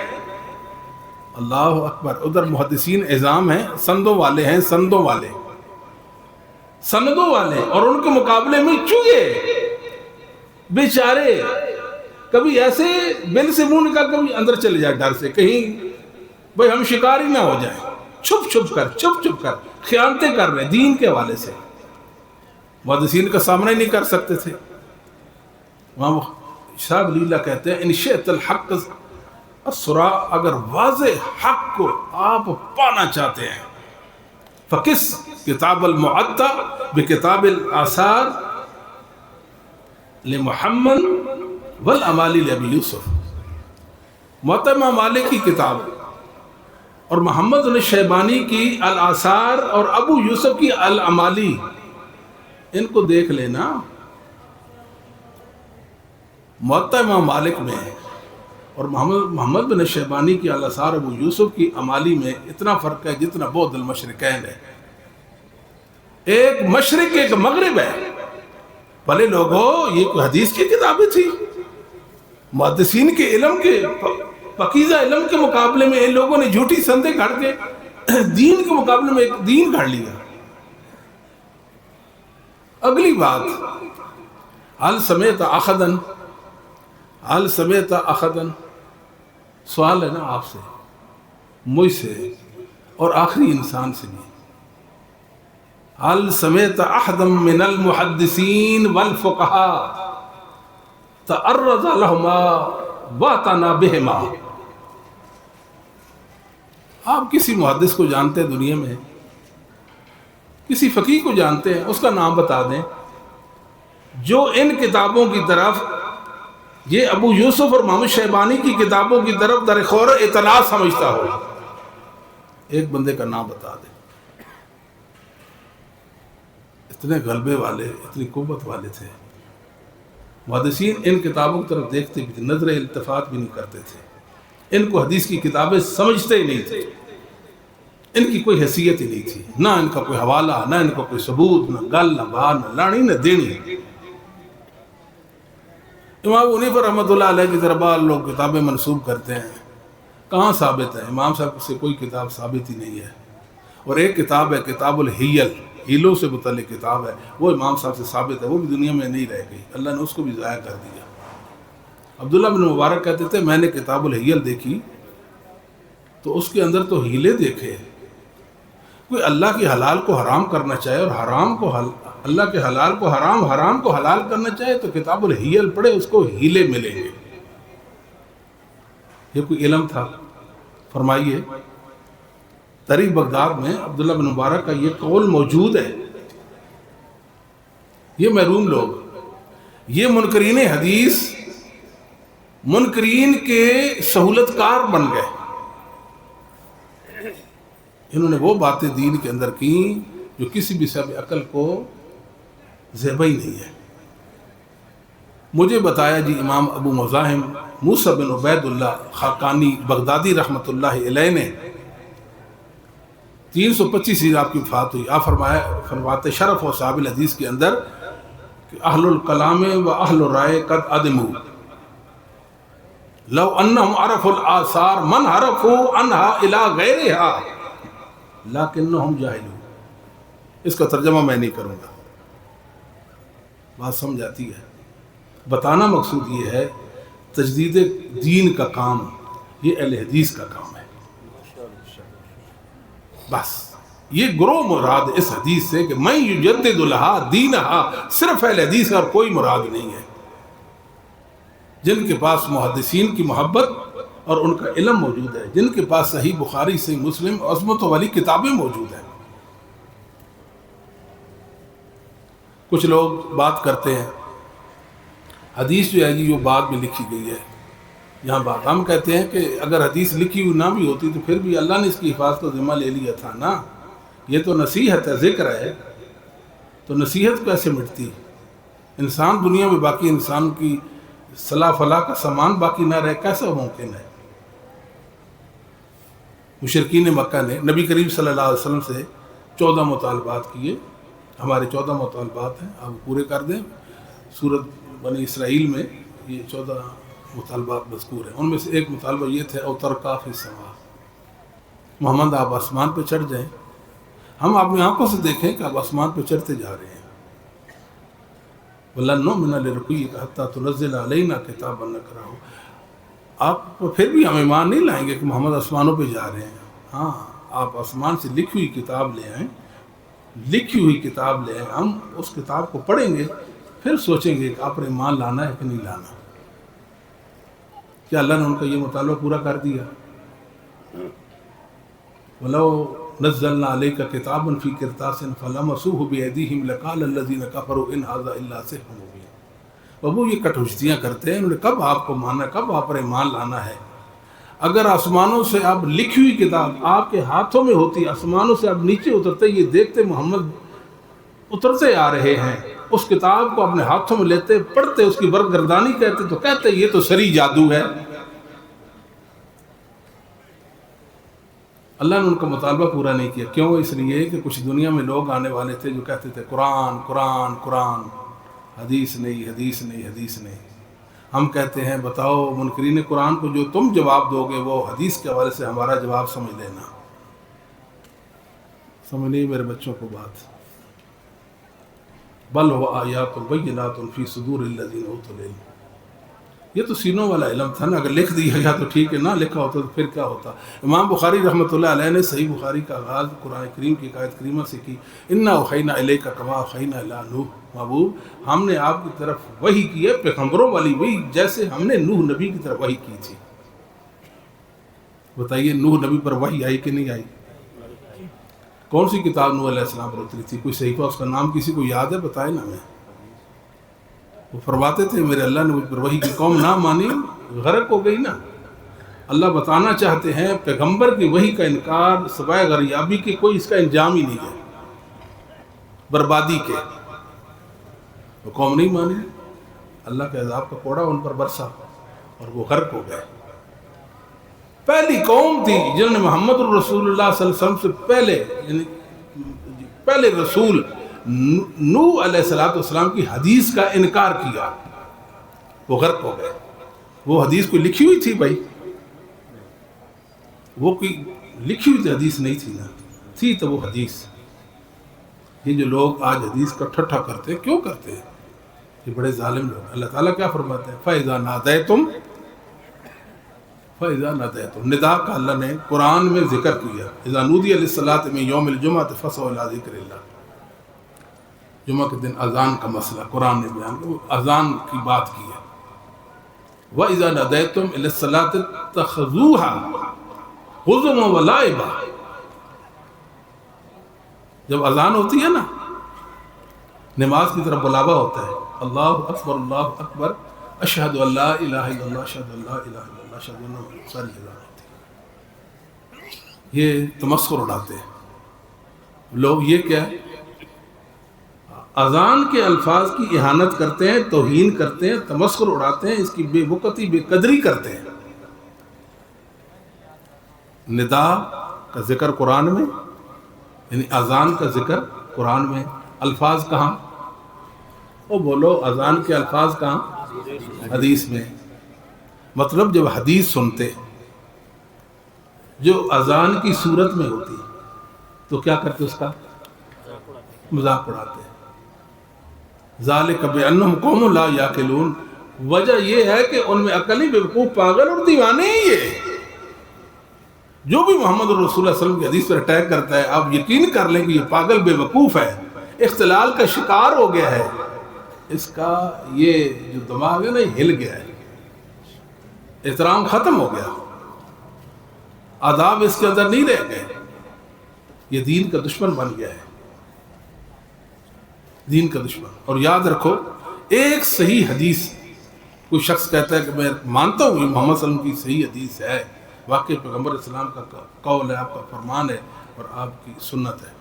اللہ اکبر. ادھر محدثین اعظام ہیں، سندوں والے ہیں، سندوں والے، سندوں والے، اور ان کے مقابلے میں چوہے بیچارے کبھی ایسے بل سے منہ نکال کبھی اندر چلے جائے ڈر سے، کہیں بھئی ہم شکاری نہ ہو جائیں، چھپ چھپ کر خیانتیں کر رہے دین کے حوالے سے. محدثین کا سامنا ہی نہیں کر سکتے تھے. وہاں شاہ ولی اللہ کہتے ہیں ان شئت الحق الصراع، اگر واضح حق کو آپ پانا چاہتے ہیں، فقس کتاب المعطا بکتاب الاثار لمحمد والامالی لابی یوسف. معطا امام مالک کی کتاب اور محمد بن شیبانی کی الاثار اور ابو یوسف کی الامالی، ان کو دیکھ لینا. معطا امام مالک میں اور محمد بن شیبانی کی الاثار ابو یوسف کی امالی میں اتنا فرق ہے جتنا بعد المشرقین ہے. ایک مشرق ایک مغرب ہے. بھلے لوگوں یہ کوئی حدیث کی کتابیں تھی، محدثین کے علم کے پکیزہ علم کے مقابلے میں ان لوگوں نے جھوٹی سندیں گھڑ کے دین کے مقابلے میں ایک دین گھڑ لیا. اگلی بات، حل سمیت اخدن، حل سمیت اخدن، سوال ہے نا آپ سے، مجھ سے اور آخری انسان سے بھی. حل سمیت احدم من المحدثین والفقہاء تعرض لہما واتنا بہما. آپ کسی محدث کو جانتے ہیں دنیا میں، کسی فقیہ کو جانتے ہیں، اس کا نام بتا دیں جو ان کتابوں کی طرف، یہ ابو یوسف اور محمد شیبانی کی کتابوں کی طرف درخور اطلاع سمجھتا ہو. ایک بندے کا نام بتا دیں. اتنے غلبے والے، اتنی قوت والے تھے. محدثین ان کتابوں کی طرف دیکھتے بھی تھے، نظر التفات بھی نہیں کرتے تھے. ان کو حدیث کی کتابیں سمجھتے ہی نہیں تھے. ان کی کوئی حیثیت ہی نہیں تھی، نہ ان کا کوئی حوالہ، نہ ان کا کوئی ثبوت، نہ گل، نہ بات، نہ لانی، نہ دینی. امام حنیفہ رحمۃ اللہ علیہ کی طرف بعض لوگ کتابیں منسوب کرتے ہیں، کہاں ثابت ہے؟ امام صاحب سے کوئی کتاب ثابت ہی نہیں ہے۔ اور ایک کتاب ہے کتاب الحیل، ہیلوں سے متعلق کتاب ہے، وہ امام صاحب سے ثابت ہے، وہ بھی دنیا میں نہیں رہ گئی، اللہ نے اس کو بھی ضائع کر دیا۔ عبداللہ بن مبارک کہتے تھے میں نے کتاب الحیل دیکھی تو اس کے اندر تو ہیلے دیکھے، کوئی اللہ کی حلال کو حرام کرنا چاہے اور حرام کو اللہ کے حلال کو حرام، حرام کو حلال کرنا چاہے تو کتاب الحیل پڑھے، اس کو ہیلے ملیں گے۔ یہ کوئی علم تھا؟ فرمائیے، تاریخ بغداد میں عبداللہ بن مبارک کا یہ قول موجود ہے۔ یہ محروم لوگ، یہ منکرین حدیث منکرین کے سہولت کار بن گئے، انہوں نے وہ باتیں دین کے اندر کی جو کسی بھی صاحب عقل کو زیبہ ہی نہیں ہے۔ مجھے بتایا جی امام ابو مزاحم موسیٰ بن عبید اللہ خاقانی بغدادی رحمۃ اللہ علیہ نے 325 ہجری آپ کی وفات ہوئی، آپ فرماتے شرف و صحاب الحدیث کے اندر کہ اہل الکلام و اہل الرائے قد ادموا لو انہم عرفوا الآثار من عرفوا عنہا الی غیرہا لیکنہم جاہلون۔ اس کا ترجمہ میں نہیں کروں گا، بات سمجھ آتی ہے۔ بتانا مقصود یہ ہے تجدید دین کا کام یہ اہل حدیث کا کام ہے، بس یہ گروہ مراد اس حدیث سے کہ من یجدد لہا دینہا، صرف اہل حدیث اور کوئی مراد نہیں ہے، جن کے پاس محدثین کی محبت اور ان کا علم موجود ہے، جن کے پاس صحیح بخاری صحیح مسلم عظمتوں والی کتابیں موجود ہیں۔ کچھ لوگ بات کرتے ہیں حدیث جو ہے جی وہ بعد میں لکھی گئی ہے، یہاں بات ہم کہتے ہیں کہ اگر حدیث لکھی ہوئی نہ بھی ہوتی تو پھر بھی اللہ نے اس کی حفاظت کا ذمہ لے لیا تھا نا، یہ تو نصیحت ہے، ذکر ہے، تو نصیحت کیسے مٹتی؟ انسان دنیا میں باقی انسان کی صلاح فلاح کا سامان باقی نہ رہے، کیسا ممکن ہے؟ مشرکین مکہ نے نبی کریم صلی اللہ علیہ وسلم سے 14 مطالبات کیے، ہمارے 14 مطالبات ہیں، آپ پورے کر دیں۔ سورۃ بنی اسرائیل میں یہ 14 مطالبات مذکور ہیں، ان میں سے ایک مطالبہ یہ تھا اوترکا فی السماء، محمد آپ آسمان پہ چڑھ جائیں، ہم اپنی آنکھوں سے دیکھیں کہ آپ آسمان پہ چڑھتے جا رہے ہیں۔ وَلَن نُؤْمِنَ لِرُقِيِّكَ حَتَّىٰ تُنَزِّلَ عَلَيْنَا كِتَابًا نَقْرَؤُهُ، آپ پھر بھی ہم ایمان نہیں لائیں گے کہ محمد آسمانوں پہ جا رہے ہیں، ہاں آپ آسمان سے لکھی ہوئی کتاب لے آئیں، لکھی ہوئی کتاب لے آئیں، ہم اس کتاب کو پڑھیں گے پھر سوچیں گے کہ آپ پر ایمان لانا ہے کہ نہیں لانا۔ کیا اللہ نے ان کا یہ مطالبہ پورا کر دیا؟ وَلَوْ نَزَّلْنَا عَلَيْكَ كِتَابًا فِي قِرْطَاسٍ فَلَمَسُوهُ بِأَيْدِيهِمْ لَقَالَ الَّذِينَ كَفَرُوا إِنْ هَذَا إِلَّا سِحْرٌ مُبِينٌ۔ بابو یہ کٹوجتیاں کرتے ہیں، انہوں نے کب آپ کو مانا، کب آپ پر ایمان لانا ہے؟ اگر آسمانوں سے آپ لکھی ہوئی کتاب آپ کے ہاتھوں میں ہوتی، آسمانوں سے آپ نیچے اترتے، یہ دیکھتے محمد اترتے آ رہے ہیں، اس کتاب کو اپنے ہاتھوں میں لیتے، پڑھتے، اس کی برگردانی کرتے، تو کہتے یہ تو سری جادو ہے۔ اللہ نے ان کا مطالبہ پورا نہیں کیا، کیوں؟ اس لیے کہ کچھ دنیا میں لوگ آنے والے تھے جو کہتے تھے قرآن قرآن قرآن، حدیث نہیں حدیث نہیں حدیث نہیں۔ ہم کہتے ہیں بتاؤ منکرین قرآن کو جو تم جواب دو گے وہ حدیث کے حوالے سے ہمارا جواب سمجھ لینا۔ سمجھ نہیں میرے بچوں کو بات؟ بل هو آیات بینات فی صدور الذین اوتوا العلم، یہ تو سینوں والا علم تھا نا، اگر لکھ دیا گیا تو ٹھیک ہے، نہ لکھا ہوتا تو پھر کیا ہوتا؟ امام بخاری رحمۃ اللہ علیہ نے صحیح بخاری کا آغاز قرآن کریم کی آیت کریمہ سے کی، انا اوحینا الیک کما اوحینا الی نوح، محبوب ہم نے آپ کی طرف وحی کی ہے، پیغمبروں والی وحی، جیسے ہم نے نوح نبی کی طرف وحی کی تھی۔ بتائیے نوح نبی پر وحی آئی کہ نہیں آئی؟ کون سی کتاب نوح علیہ السلام پر اتری تھی؟ کوئی صحیفہ اس کا نام کسی کو یاد ہے؟ بتائے نا ہمیں۔ وہ فرماتے تھے میرے اللہ نے مجھ پر وحی کی قوم نہ مانی، غرق ہو گئی نا۔ اللہ بتانا چاہتے ہیں پیغمبر کی وحی کا انکار سوائے غریابی کے کوئی اس کا انجام ہی نہیں ہے، بربادی کے۔ وہ قوم نہیں مانی، اللہ کے عذاب کا کوڑا ان پر برسا اور وہ غرق ہو گئے۔ پہلی قوم تھی جنہوں نے محمد الرسول اللہ صلی اللہ علیہ وسلم سے پہلے، یعنی پہلے رسول نوح علیہ السلام کی حدیث کا انکار کیا۔ وہ غرق ہو گئے. وہ حدیث کوئی لکھی ہوئی تھی بھائی؟ وہ کوئی لکھی ہوئی حدیث نہیں تھی نا، تھی تو وہ حدیث. یہ جو لوگ آج حدیث کا ٹھٹھا کرتے ہیں، کیوں کرتے ہیں؟ یہ بڑے ظالم لوگ. اللہ تعالیٰ کیا فرماتے ہیں؟ فَإِذَا نَادَيْتُمْ فَإِذَا نَادَيْتُمْ. ندا کا اللہ نے قرآن میں ذکر کیا. اذا نودی للصلاۃ من یوم الجمعۃ فاسعوا الی ذکر اللہ. جمعہ کے دن اذان کا مسئلہ قرآن نے بیان کیا، اذان کی بات کی ہے. وَإِذَا نَادَيْتُمْ إِلَى الصَّلَاةِ اتَّخَذُوهَا هُزُوًا وَلَعِبًا. جب اذان ہوتی ہے نا، نماز کی طرف بلاوا ہوتا ہے، اللہ اکبر اشہد ان لا الہ الا اللہ اشہد ان لا الہ الا اللہ اشہد ان محمد رسول اللہ، ساری اذان ہوتی ہے. یہ تمسخر اڑاتے ہیں لوگ. یہ کیا ہے؟ اذان کے الفاظ کی اہانت کرتے ہیں، توہین کرتے ہیں، تمسخر اڑاتے ہیں، اس کی بے وقتی بے قدری کرتے ہیں. ندا کا ذکر قرآن میں، یعنی اذان کا ذکر قرآن میں، الفاظ کہاں؟ او بولو، اذان کے الفاظ کہاں؟ حدیث میں. مطلب جب حدیث سنتے جو اذان کی صورت میں ہوتی تو کیا کرتے؟ اس کا مذاق اڑاتے. ذالک بانہم قوم لا یعقلون. وجہ یہ ہے کہ ان میں عقل نہیں، بیوقوف، پاگل اور دیوانے ہی یہ. جو بھی محمد رسول اللہ صلی اللہ علیہ وسلم کی حدیث پر اٹیک کرتا ہے، آپ یقین کر لیں کہ یہ پاگل بے وقوف ہے، اختلال کا شکار ہو گیا ہے. اس کا یہ جو دماغ ہے نا، یہ ہل گیا ہے، احترام ختم ہو گیا، آداب اس کے اندر نہیں رہ گئے. یہ دین کا دشمن بن گیا ہے، دین کا دشمن. اور یاد رکھو، ایک صحیح حدیث کوئی شخص کہتا ہے کہ میں مانتا ہوں یہ محمد صلی اللہ علیہ وسلم کی صحیح حدیث ہے، واقعی پیغمبر اسلام کا قول ہے، آپ کا فرمان ہے اور آپ کی سنت ہے،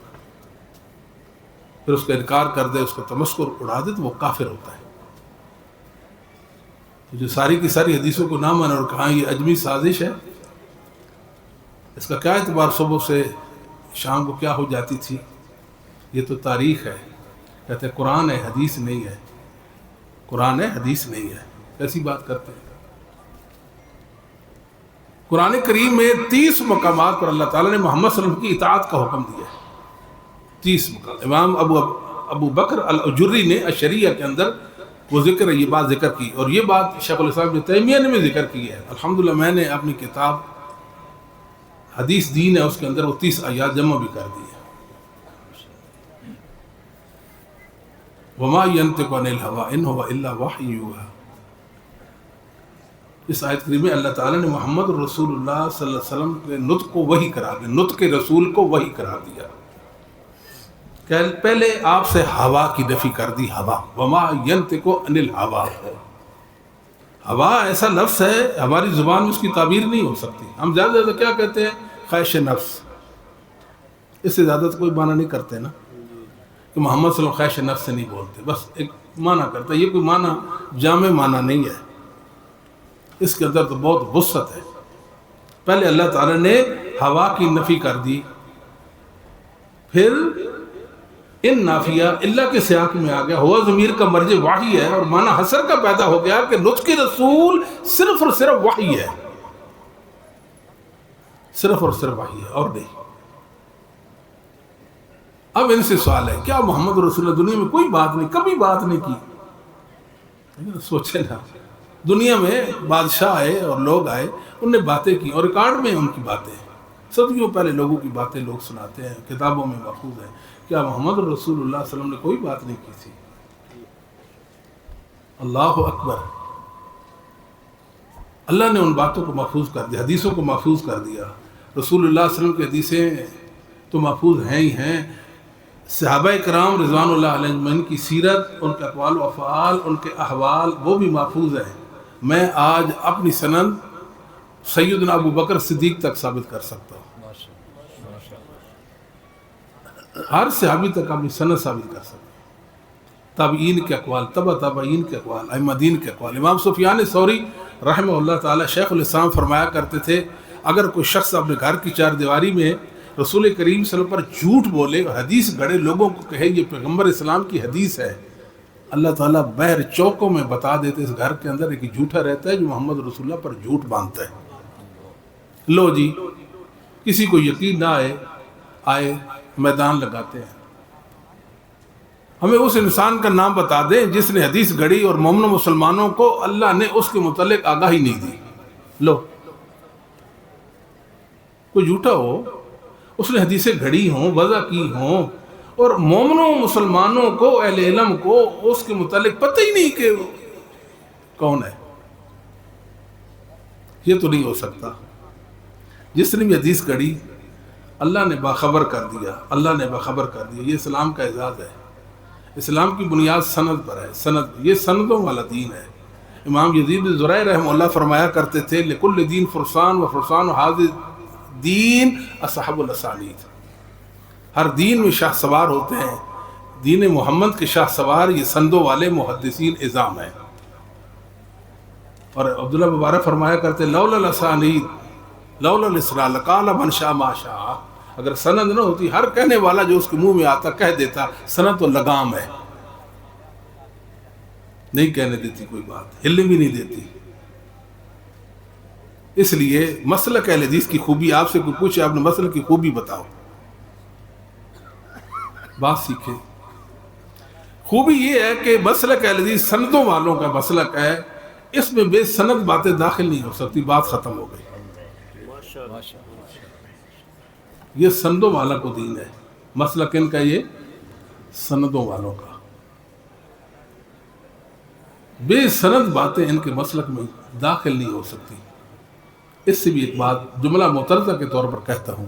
پھر اس کا انکار کر دے، اس کا تمسخر اڑا دے، تو وہ کافر ہوتا ہے. جو ساری کی ساری حدیثوں کو نہ مانے اور کہاں یہ اجمی سازش ہے، اس کا کیا اعتبار؟ صبح سے شام کو کیا ہو جاتی تھی؟ یہ تو تاریخ ہے. کہتے ہیں قرآن ہے، حدیث نہیں ہے. قرآن ہے، حدیث نہیں ہے. ایسی بات کرتے ہیں. قرآن کریم میں 30 مقامات پر اللہ تعالیٰ نے محمد صلی اللہ علیہ وسلم کی اطاعت کا حکم دیا ہے. 30 مقام. امام ابو بکر الاجری نے الشریعہ کے اندر وہ ذکر، یہ بات ذکر کی، اور یہ بات شیخ الاسلام ابن تیمیہ نے بھی ذکر کی ہے. الحمدللہ میں نے اپنی کتاب حدیث دین ہے، اس کے اندر وہ 30 آیات جمع بھی کر دی ہے. وَمَا يَنْطِقُ عَنِ الْهَوَىٰ إِنْ هُوَ إِلَّا وَحْيٌ يُوحَىٰ. اس آیت کریمہ اللہ تعالیٰ نے محمد رسول اللہ صلی اللہ علیہ وسلم کے نطق کو وحی قرار دیا، نطق رسول کو وحی قرار دیا. کہ پہلے آپ سے ہوا کی نفی کر دی. ہوا، وَمَا يَنْطِقُ عَنِ الْهَوَىٰ. ہوا ایسا لفظ ہے، ہماری زبان میں اس کی تعبیر نہیں ہو سکتی. ہم زیادہ سے زیادہ کیا کہتے ہیں؟ خواہش نفس. اس سے زیادہ تو کوئی معنی نہیں کرتے نا، کہ محمد صلی اللہ علیہ وسلم خواہش نفس سے نہیں بولتے، بس ایک معنی کرتا ہے. یہ کوئی معنی جامع معنی نہیں ہے، اس کے اندر تو بہت وسعت ہے. پہلے اللہ تعالیٰ نے ہوا کی نفی کر دی، پھر ان نافیہ اللہ کے سیاق میں آ گیا. ہوا ضمیر کا مرجع وحی ہے، اور معنی حسر کا پیدا ہو گیا کہ نطق رسول صرف اور صرف وحی ہے، صرف اور صرف وحی ہے اور نہیں. اب ان سے سوال ہے، کیا محمد رسول اللہ دنیا میں کوئی بات نہیں، کبھی بات نہیں کی؟ سوچے نا، دنیا میں بادشاہ آئے اور لوگ آئے، انہوں نے باتیں کی، اور ریکارڈ میں ان کی باتیں صدیوں پہلے لوگوں کی باتیں لوگ سناتے ہیں، کتابوں میں محفوظ ہیں. کیا محمد رسول اللہ صلی اللہ علیہ وسلم نے کوئی بات نہیں کی تھی؟ اللہ اکبر. اللہ نے ان باتوں کو محفوظ کر دیا، حدیثوں کو محفوظ کر دیا. رسول اللہ صلی اللہ علیہ وسلم کی حدیثیں تو محفوظ ہیں ہی ہیں. صحابہ کرام رضوان اللہ علیہ اجمعین کی سیرت، ان کے اقوال و افعال، ان کے احوال، وہ بھی محفوظ ہیں. میں آج اپنی سند سیدنا ابو بکر صدیق تک ثابت کر سکتا ہوں، ہر صحابی تک اپنی سند ثابت کر سکتا ہوں. تابعین کے اقوال، تابعین کے اقوال، ائمہ دین کے اقوال. امام سفیان ثوری رحمہ اللہ تعالی شیخ الاسلام فرمایا کرتے تھے، اگر کوئی شخص اپنے گھر کی چار دیواری میں رسول کریم صلی اللہ علیہ وسلم پر جھوٹ بولے، حدیث گڑے، لوگوں کو کہے یہ پیغمبر اسلام کی حدیث ہے، اللہ تعالیٰ بہر چوکوں میں بتا دیتے اس گھر کے اندر ایک جھوٹا رہتا ہے جو محمد رسول اللہ پر جھوٹ باندھتا ہے. لو جی کسی کو یقین نہ آئے میدان لگاتے ہیں. ہمیں اس انسان کا نام بتا دیں جس نے حدیث گھڑی اور مومن مسلمانوں کو اللہ نے اس کے متعلق آگاہی نہیں دی. لو کوئی جھوٹا ہو، اس نے حدیثیں گھڑی ہوں، وضع کی ہوں، اور مومنوں مسلمانوں کو اہل علم کو اس کے متعلق پتہ ہی نہیں کہ کون ہے. یہ تو نہیں ہو سکتا. جس نے بھی حدیث گھڑی اللہ نے باخبر کر دیا، اللہ نے باخبر کر دیا. یہ اسلام کا اعزاز ہے. اسلام کی بنیاد سند پر ہے. سند، یہ سندوں والا دین ہے. امام یزید زرعی رحمہ اللہ فرمایا کرتے تھے لکل دین فرسان و فرسان حاضر دین اصحاب الاسانید. ہر دین میں شاہ سوار ہوتے ہیں. دین محمد کے شاہ سوار یہ سندوں والے محدثین اعظام ہیں. اور عبداللہ مبارک فرمایا کرتے لولا الاسانید لولا الاسرا لقال من شاء ما شاء. اگر سند نہ ہوتی ہر کہنے والا جو اس کے منہ میں آتا کہہ دیتا. سند تو لگام ہے، نہیں کہنے دیتی کوئی بات، ہلنے بھی نہیں دیتی. اس لیے مسلک اہل حدیث کی خوبی، آپ سے کوئی پوچھے آپ نے مسلک کی خوبی بتاؤ، بات سیکھے. خوبی یہ ہے کہ مسلک اہل حدیث سندوں والوں کا مسلک ہے. اس میں بے سند باتیں داخل نہیں ہو سکتی. بات ختم ہو گئی. یہ سندوں والا کو دین ہے. مسلک ان کا یہ سندوں والوں کا. بے سند باتیں ان کے مسلک میں داخل نہیں ہو سکتی. اس سے بھی ایک بات جملہ مترجہ کے طور پر کہتا ہوں.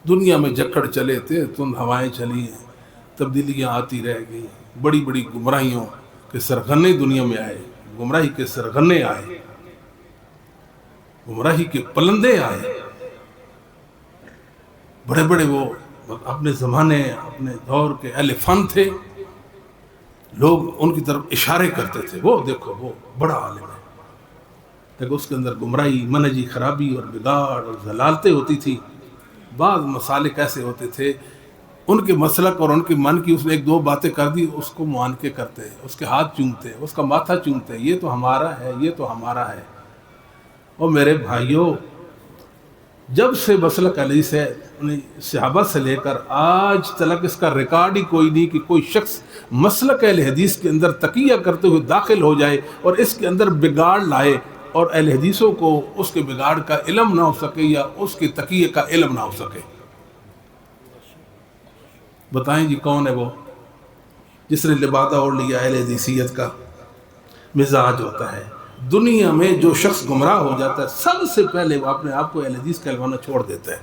دنیا میں جکڑ چلے تھے، تند ہوائیں چلی ہیں، تبدیلیاں آتی رہ گئی، بڑی بڑی گمراہیوں کے سرغنے دنیا میں آئے، گمراہی کے سرغنے آئے، گمراہی کے پلندے آئے. بڑے بڑے وہ اپنے زمانے اپنے دور کے اہل فن تھے. لوگ ان کی طرف اشارے کرتے تھے، وہ دیکھو وہ بڑا عالم ہے. لیکن اس کے اندر گمراہی، منہجی خرابی اور بگاڑ اور ضلالتیں ہوتی تھی. بعض مسالک ایسے ہوتے تھے ان کے مسلک اور ان کے من کی اس نے ایک دو باتیں کر دی، اس کو معانقے کرتے، اس کے ہاتھ چومتے، اس کا ماتھا چومتے، یہ تو ہمارا ہے، یہ تو ہمارا ہے. اور میرے بھائیوں، جب سے مسلک علی سے صحابہ سے لے کر آج تلک اس کا ریکارڈ ہی کوئی نہیں کہ کوئی شخص مسلک اہل حدیث کے اندر تقیہ کرتے ہوئے داخل ہو جائے اور اس کے اندر بگاڑ لائے اور اہل حدیثوں کو اس کے بگاڑ کا علم نہ ہو سکے یا اس کے تقیہ کا علم نہ ہو سکے. بتائیں جی کون ہے وہ جس نے لبادہ اوڑھ لیا اہل حدیثیت کا؟ مزاج ہوتا ہے. دنیا میں جو شخص گمراہ ہو جاتا ہے سب سے پہلے وہ اپنے آپ کو اہل حدیث کہلوانا چھوڑ دیتا ہے.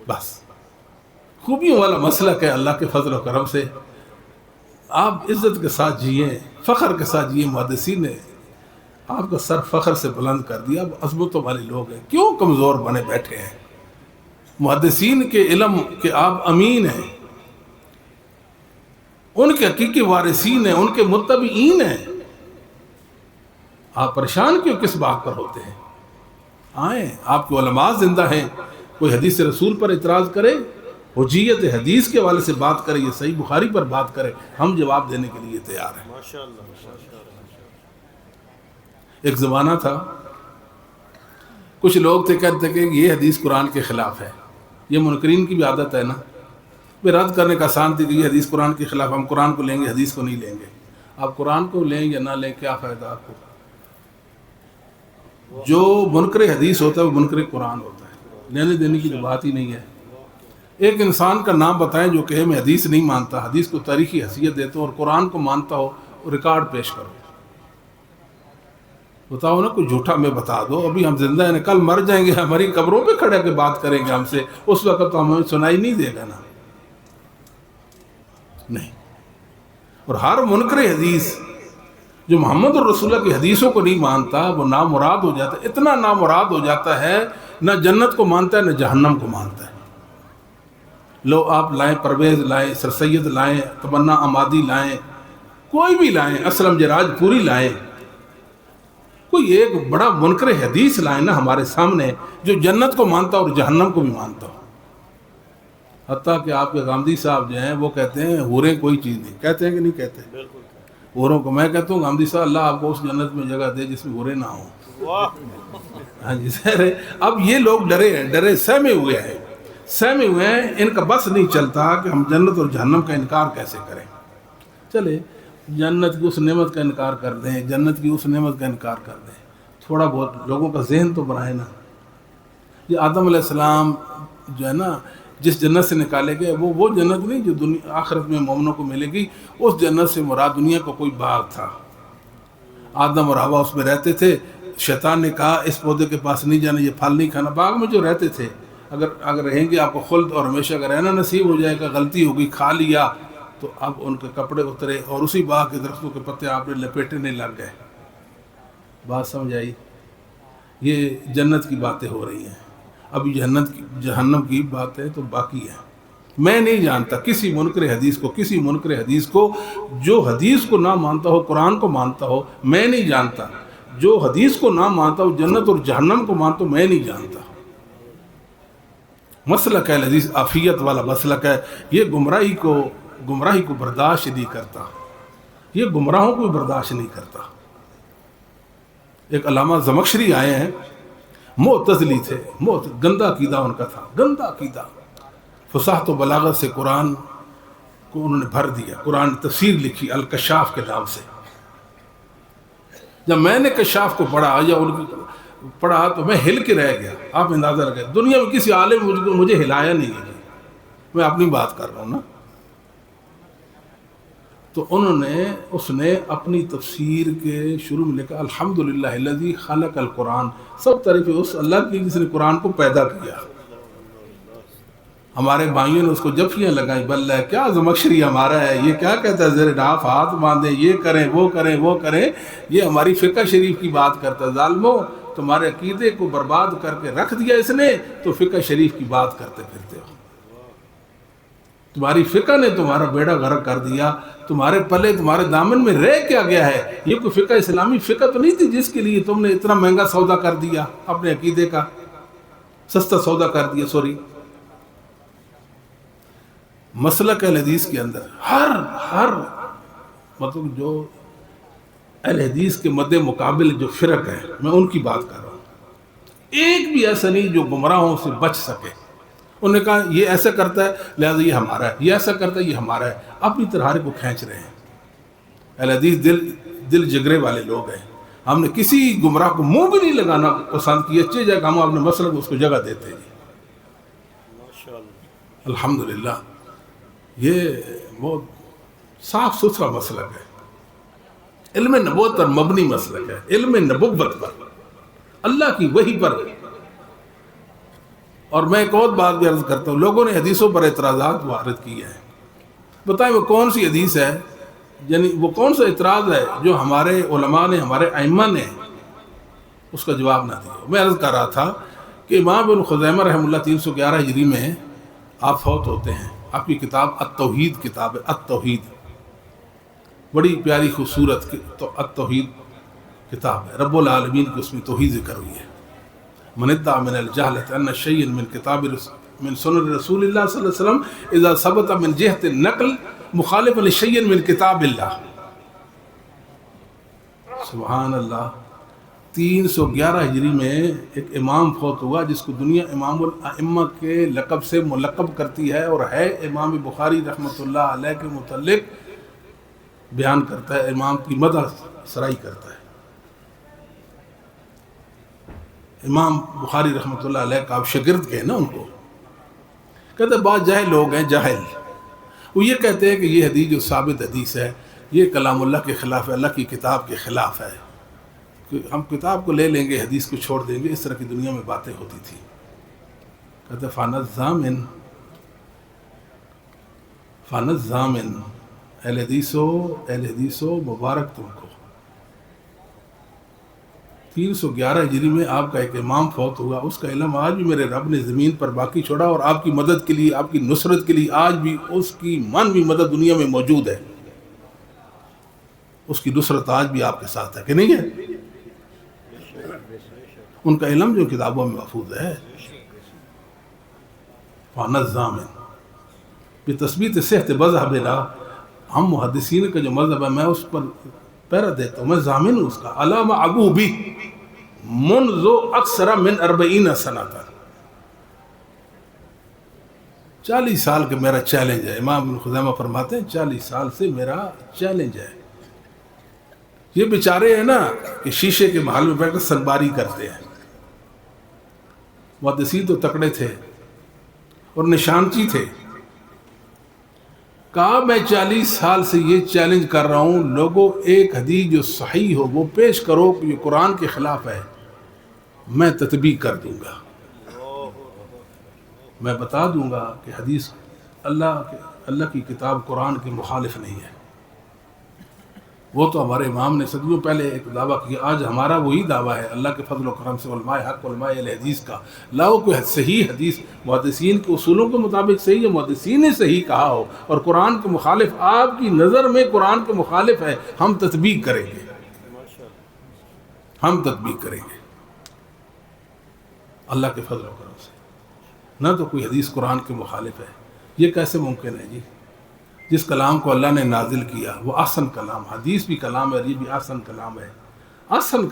بس خوبیوں والا مسلک ہے. اللہ کے فضل و کرم سے آپ عزت کے ساتھ جئیں، فخر کے ساتھ جئیں. محدثین نے آپ کا سر فخر سے بلند کر دیا. اب عظمتوں والے لوگ ہیں، کیوں کمزور بنے بیٹھے ہیں؟ محدثین کے علم کے آپ امین ہیں، ان کے حقیقی وارثین ہیں، ان کے متبعین ہیں. آپ پریشان کیوں کس بات پر ہوتے ہیں؟ آئیں، آپ کے علماء زندہ ہیں. کوئی حدیث رسول پر اعتراض کرے، حجیت حدیث کے حوالے سے بات کرے، یہ صحیح بخاری پر بات کرے، ہم جواب دینے کے لیے تیار ہیں. ایک زمانہ تھا کچھ لوگ تھے کہتے کہ یہ حدیث قرآن کے خلاف ہے. یہ منکرین کی بھی عادت ہے نا، رد کرنے کا آسان تھی کہ یہ حدیث قرآن کے خلاف، ہم قرآن کو لیں گے حدیث کو نہیں لیں گے. آپ قرآن کو لیں یا نہ لیں کیا فائدہ آپ کو؟ جو منکر حدیث ہوتا ہے وہ منکر قرآن ہوتا ہے. لینے دینے کی تو بات ہی نہیں ہے. ایک انسان کا نام بتائیں جو کہے میں حدیث نہیں مانتا، حدیث کو تاریخی حیثیت دیتا ہوں اور قرآن کو مانتا ہو، ریکارڈ پیش کرو. بتاؤ نا کوئی جھوٹا میں بتا دو. ابھی ہم زندہ ہیں، کل مر جائیں گے، ہماری قبروں پہ کھڑے کے بات کریں گے ہم سے، اس وقت تو ہمیں سنائی نہیں دے گا نا. نہیں. اور ہر منکر حدیث جو محمد الرسول اللہ کی حدیثوں کو نہیں مانتا وہ نامراد ہو جاتا ہے. اتنا نامراد ہو جاتا ہے، نہ جنت کو مانتا ہے نہ جہنم کو مانتا ہے. لو آپ لائیں، پرویز لائیں، سر سید لائیں، تمنا امادی لائیں، کوئی بھی لائیں، اسلم جراج پوری لائیں، کوئی ایک بڑا منکر حدیث لائیں نا ہمارے سامنے جو جنت کو مانتا اور جہنم کو بھی مانتا ہو. حتیٰ کہ آپ کے غامدی صاحب جو ہیں وہ کہتے ہیں حوریں کوئی چیز نہیں، کہتے ہیں کہ نہیں کہتے؟ حوروں کو میں کہتا ہوں غامدی صاحب اللہ آپ کو اس جنت میں جگہ دے جس میں حوریں نہ ہوں۔ ہاں جی سر، اب یہ لوگ ڈرے ہیں، ڈرے سہمے ہوئے ہیں، ان کا بس نہیں چلتا کہ ہم جنت اور جہنم کا انکار کیسے کریں۔ چلے جنت کی اس نعمت کا انکار کر دیں، جنت کی اس نعمت کا انکار کر دیں، تھوڑا بہت لوگوں کا ذہن تو بنائے نا۔ یہ آدم علیہ السلام جو ہے نا جس جنت سے نکالے گئے وہ جنت نہیں جو دنیا آخرت میں مومنوں کو ملے گی، اس جنت سے مراد دنیا کا کوئی باغ تھا، آدم اور حوا اس میں رہتے تھے۔ شیطان نے کہا اس پودے کے پاس نہیں جانا، یہ پھل نہیں کھانا، باغ میں جو رہتے تھے اگر رہیں گے آپ کو خلد اور ہمیشہ کا رہنا نصیب ہو جائے گا، غلطی ہوگی کھا لیا تو اب ان کے کپڑے اترے اور اسی باغ کے درختوں کے پتے آپ نے لپیٹنے لگ گئے۔ بات سمجھ آئی؟ یہ جنت کی باتیں ہو رہی ہیں، اب جہنم کی باتیں تو باقی ہیں۔ میں نہیں جانتا کسی منکر حدیث کو جو حدیث کو نہ مانتا ہو قرآن کو مانتا ہو، میں نہیں جانتا جو حدیث کو نہ مانتا ہو جنت اور جہنم کو مانتا ہو، میں نہیں جانتا۔ مسلک ہے حدیث عافیت والا مسلک ہے، یہ گمراہی کو برداشت نہیں کرتا، یہ گمراہوں کو برداشت نہیں کرتا۔ ایک علامہ زمخشری آئے ہیں، معتزلی تھے، گندا عقیدہ ان کا تھا، گندا عقیدہ، فصاحت و بلاغت سے قرآن کو انہوں نے بھر دیا، قرآن تفسیر لکھی الکشاف کے نام سے۔ جب میں نے کشاف کو پڑھا تو میں ہل کے رہ گیا، آپ اندازہ لگائیں، دنیا میں کسی عالم مجھے ہلایا نہیں ہے، میں اپنی بات کر رہا ہوں نا۔ تو اس نے اپنی تفسیر کے شروع میں لکھا الحمدللہ الذی خلق القرآن، سب طرف اس اللہ کی جس نے قرآن کو پیدا کیا۔ ہمارے بھائیوں نے اس کو جفیاں لگائیں، بلّہ کیا زمخشری ہمارا ہے، یہ کیا کہتا ہے زیر ناف ہاتھ باندھیں، یہ کریں وہ کریں، یہ ہماری فقہ شریف کی بات کرتا ہے۔ ظالمو، تمہارے عقیدے کو برباد کر کے رکھ دیا اس نے، تو فقہ شریف کی بات کرتے پھرتے ہو۔ تمہاری فقہ نے تمہارا بیڑا غرق کر دیا، تمہارے پلے تمہارے دامن میں رہ کیا گیا ہے؟ یہ کوئی فقہ اسلامی فقہ تو نہیں تھی جس کے لیے تم نے اتنا مہنگا سودا کر دیا، اپنے عقیدے کا سستا سودا کر دیا۔ مسلک اہل حدیث کے اندر ہر مطلب جو اہل حدیث کے مد مقابل جو فرق ہے، میں ان کی بات کر رہا ہوں، ایک بھی ایسا نہیں جو گمراہوں سے بچ سکے۔ انہوں نے کہا یہ ایسا کرتا ہے لہذا یہ ہمارا ہے، یہ ایسا کرتا ہے یہ ہمارا ہے، اپنی طرح کو کھینچ رہے ہیں۔ اہل حدیث دل جگرے والے لوگ ہیں، ہم نے کسی گمراہ کو منہ بھی نہیں لگانا پسند کیا، اچھی جگہ ہم اپنے مسئلہ کو اس کو جگہ دیتے ہیں۔ الحمدللہ یہ بہت صاف ستھرا مسلک ہے، علم نبوت پر مبنی مسلک ہے، علم نبوت پر، اللہ کی وحی پر۔ اور میں ایک اور بات بھی عرض کرتا ہوں، لوگوں نے حدیثوں پر اعتراضات وارد کیے ہیں، بتائیں وہ کون سی حدیث ہے، یعنی وہ کون سا اعتراض ہے جو ہمارے علماء نے، ہمارے ائمہ نے اس کا جواب نہ دیا۔ میں عرض کر رہا تھا کہ امام ابن خزیمہ رحمہ اللہ 311 ہجری میں آپ فوت ہوتے ہیں، آپ کی کتاب التوحید کتاب ہے، التوحید بڑی پیاری خوبصورت التوحید کتاب ہے، رب العالمین کی اس میں توحید ذکر ہوئی ہے۔ من ادعى من الجهلة أن شيئا من كتاب من سنن رسول الله صلی اللہ علیہ وسلم اذا ثبت من جهة النقل مخالفا لشيء من کتاب اللہ۔ سبحان اللہ، 311 ہجری میں ایک امام فوت ہوا جس کو دنیا امام الائمہ کے لقب سے ملقب کرتی ہے، اور ہے امام بخاری رحمۃ اللہ علیہ کے متعلق بیان کرتا ہے، امام کی مدح سرائی کرتا ہے۔ امام بخاری رحمۃ اللہ علیہ کا آپ شاگرد کہیں نا ان کو، کہتے ہیں بعض جاہل لوگ ہیں، جاہل، وہ یہ کہتے ہیں کہ یہ حدیث جو ثابت حدیث ہے یہ کلام اللہ کے خلاف ہے، اللہ کی کتاب کے خلاف ہے، کہ ہم کتاب کو لے لیں گے حدیث کو چھوڑ دیں گے، اس طرح کی دنیا میں باتیں ہوتی تھی۔ کہتے فانت ضامن اہل حدیثو مبارک تم کو۔ 311 ہجری میں آپ کا ایک امام فوت ہوا، اس کا علم آج بھی میرے رب نے زمین پر باقی چھوڑا، اور آپ کی مدد کے لیے، آپ کی نصرت کے لیے آج بھی اس کی مانوی مدد دنیا میں موجود ہے، اس کی نصرت آج بھی آپ کے ساتھ ہے کہ نہیں ہے؟ ان کا علم جو کتابوں میں محفوظ ہے۔ فانت ضامن بتثبیت صحت مذہبنا، ہم محدثین کا جو مذہب ہے میں اس پر پیرا دیتا ہوں، میں ضامن ہوں اس کا، علامہ ابو بھی منذ اکثر من 40 سنہ، 40 سال کا میرا چیلنج ہے۔ امام ابن خزیمہ فرماتے ہیں 40 سال سے میرا چیلنج ہے۔ یہ بیچارے ہیں نا کہ شیشے کے محل میں بیٹھ کر سنباری کرتے ہیں، محدثین تو تکڑے تھے اور نشانچی تھے۔ کہا میں 40 سال سے یہ چیلنج کر رہا ہوں، لوگوں ایک حدیث جو صحیح ہو وہ پیش کرو کہ یہ قرآن کے خلاف ہے، میں تطبیق کر دوں گا، میں بتا دوں گا کہ حدیث اللہ کی کتاب قرآن کے مخالف نہیں ہے۔ وہ تو ہمارے امام نے صدیوں پہلے ایک دعویٰ کیا، آج ہمارا وہی دعویٰ ہے اللہ کے فضل و کرم سے، علماء حق علماء اہل حدیث کا، لاؤ کوئی صحیح حدیث محدثین کے اصولوں کے مطابق صحیح ہے، محدثین نے صحیح کہا ہو اور قرآن کے مخالف آپ کی نظر میں قرآن کے مخالف ہے، ہم تطبیق کریں گے، ہم تطبیق کریں گے اللہ کے فضل و کرم سے۔ نہ تو کوئی حدیث قرآن کے مخالف ہے، یہ کیسے ممکن ہے جی؟ جس کلام کو اللہ نے نازل کیا وہ احسن کلام، حدیث بھی کلام ہے، یہ بھی احسن کلام ہے۔ احسن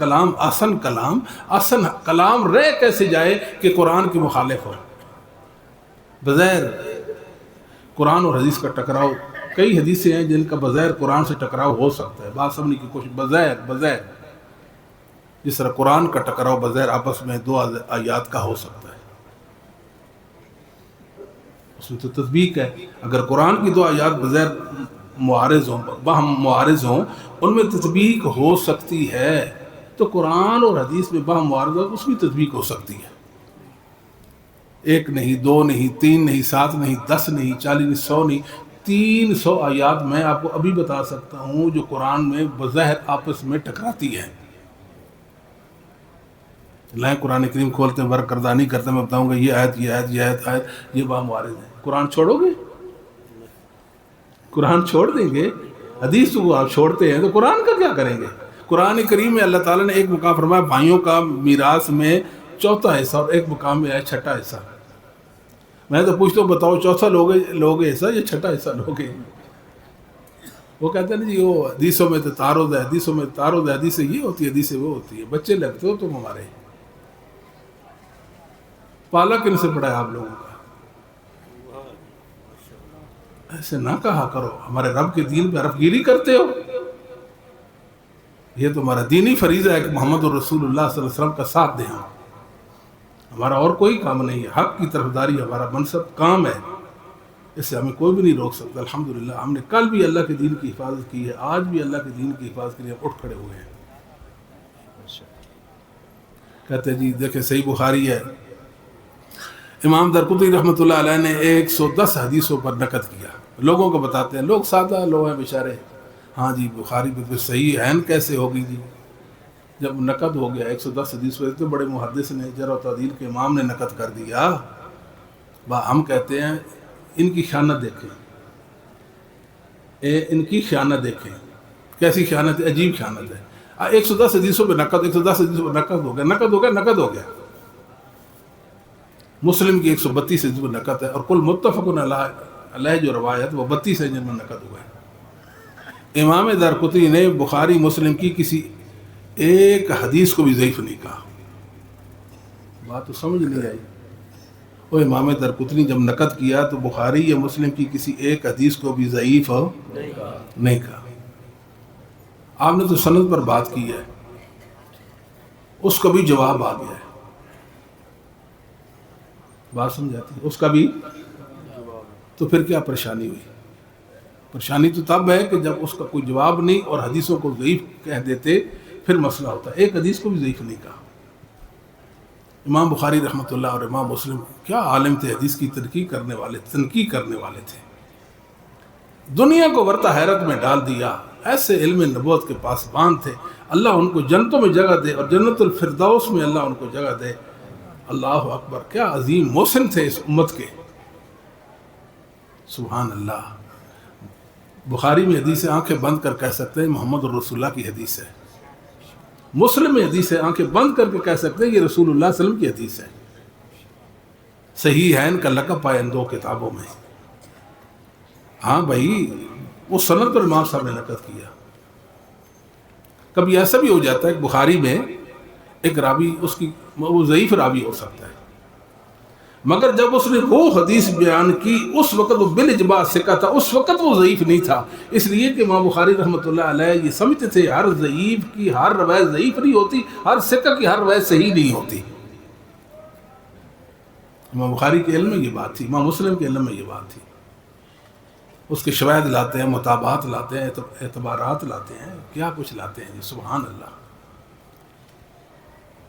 کلام رہ کیسے جائے کہ قرآن کے مخالف ہو؟ بغیر قرآن اور حدیث کا ٹکراؤ، کئی حدیثیں ہیں جن کا بغیر قرآن سے ٹکراؤ ہو سکتا ہے، بات سمجھنے کی کوشش، بغیر جس طرح قرآن کا ٹکراؤ بغیر آپس میں 2 آیات کا ہو سکتا ہے، اس میں تو تطبیق ہے۔ اگر قرآن کی 2 آیات بغیر معارض ہوں، باہم معارض ہوں، ان میں تطبیق ہو سکتی ہے، تو قرآن اور حدیث میں باہم معارض ہو اس میں تطبیق ہو سکتی ہے۔ 1 نہیں، 2 نہیں، 3 نہیں، 7 نہیں، 10 نہیں، 40 نہیں، 100 نہیں، 300 آیات میں آپ کو ابھی بتا سکتا ہوں جو قرآن میں بظاہر آپس میں ٹکراتی ہیں۔ لائیں قرآن کریم کھولتے ہیں، ورق کردانی کرتے ہیں، میں بتاؤں گا یہ آیت یہ باہم معارض ہے۔ قرآن چھوڑو گے؟ قرآن چھوڑ دیں گے؟ حدیث کو آپ چھوڑتے ہیں تو قرآن کا کیا کریں گے؟ قرآن کریم میں اللہ تعالیٰ نے ایک مقام فرمایا بھائیوں کا میراث میں 4تھا حصہ، اور ایک مقام میں ہے 6ٹھا حصہ۔ میں تو پوچھتا ہوں بتاؤ 4تھا لوگے حصہ یا 6ٹھا حصہ لوگے؟ وہ کہتے ہیں جی وہ حدیثوں میں تو تعارض ہے، حدیثوں میں تعارض ہے، حدیثیں یہ ہوتی ہے، حدیثیں وہ ہوتی ہے۔ بچے لگتے ہو تم ہمارے، پالا کن سے پڑا ہے آپ لوگوں کا؟ ایسے نہ کہا کرو، ہمارے رب کے دین پہ حرف گیری کرتے ہو۔ یہ تو ہمارا دینی فریضہ ہے کہ محمد الرسول اللہ صلی اللہ علیہ وسلم کا ساتھ دیں، ہمارا اور کوئی کام نہیں ہے، حق کی طرفداری ہمارا منصب کام ہے، اس سے ہمیں کوئی بھی نہیں روک سکتا۔ الحمدللہ ہم نے کل بھی اللہ کے دین کی حفاظت کی ہے، آج بھی اللہ کے دین کی حفاظت کے لیے اٹھ کھڑے ہوئے ہیں۔ کہتے ہیں جی دیکھیں صحیح بخاری ہے، امام درقطنی رحمۃ اللہ علیہ نے 110 حدیثوں پر نقد کیا، لوگوں کو بتاتے ہیں، لوگ سادہ لوگ ہیں بیچارے، ہاں جی بخاری پہ صحیح ہے کیسے ہوگی جی؟ جب نقد ہو گیا 110 حدیث پر، تو بڑے محدث نے جرح و تعدیل کے امام نے نقد کر دیا، ہم کہتے ہیں ان کی خیانت دیکھیں، ان کی خیانت دیکھیں، کیسی خیانت ہے؟ عجیب خیانت ہے۔ 110 حدیثوں پہ نقد، 110 حدیثوں پہ نقد ہو گیا۔ مسلم کی 132 حدیث پر نقد ہے، اور کل متفق علیہ جو روایت وہ 32 ہے جن میں نقد ہوا ہے۔ امام دارقطنی نے بخاری مسلم کی کسی ایک حدیث کو بھی ضعیف نہیں کہا۔ بات تو سمجھ نہیں آئی؟ وہ امام دارقطنی جب نقد کیا تو بخاری یا مسلم کی کسی ایک حدیث کو بھی ضعیف نہیں کہا۔ آپ نے تو سند پر بات کی ہے، اس کا بھی جواب آ گیا ہے، بات سمجھاتی ہے، اس کا بھی، تو پھر کیا پریشانی ہوئی؟ پریشانی تو تب ہے کہ جب اس کا کوئی جواب نہیں اور حدیثوں کو ضعیف کہہ دیتے، پھر مسئلہ ہوتا ہے۔ ایک حدیث کو بھی ضعیف نہیں کہا۔ امام بخاری رحمۃ اللہ اور امام مسلم کیا عالم تھے، حدیث کی تنقیح کرنے والے تھے، دنیا کو ورطہ حیرت میں ڈال دیا، ایسے علم نبوت کے پاسبان تھے، اللہ ان کو جنتوں میں جگہ دے اور جنت الفردوس میں اللہ ان کو جگہ دے۔ اللہ اکبر، کیا عظیم محسن تھے اس امت کے، سبحان اللہ۔ بخاری میں حدیث ہے آنکھیں بند کر کہہ سکتے ہیں محمد الرسول اللہ کی حدیث ہے، مسلم میں حدیث ہے آنکھیں بند کر کے کہہ سکتے ہیں یہ رسول اللہ صلی اللہ علیہ وسلم کی حدیث ہے۔ صحیح ہے ان کا لقب پایا ان 2 کتابوں میں، ہاں بھائی وہ سند پر امام صاحب نے نقل کیا. کبھی ایسا بھی ہو جاتا ہے کہ بخاری میں ایک راوی اس کی وہ ضعیف راوی ہو سکتا ہے، مگر جب اس نے وہ حدیث بیان کی اس وقت وہ بالاجماع ثقہ تھا، اس وقت وہ ضعیف نہیں تھا، اس لیے کہ امام بخاری رحمۃ اللہ علیہ یہ سمجھتے تھے ہر ضعیف کی ہر روایت ضعیف نہیں ہوتی، ہر ثقہ کی ہر روایت صحیح نہیں ہوتی. امام بخاری کے علم میں یہ بات تھی، امام مسلم کے علم میں یہ بات تھی. اس کے شواہد لاتے ہیں، متابعات لاتے ہیں، اعتبارات لاتے ہیں، کیا کچھ لاتے ہیں. سبحان اللہ.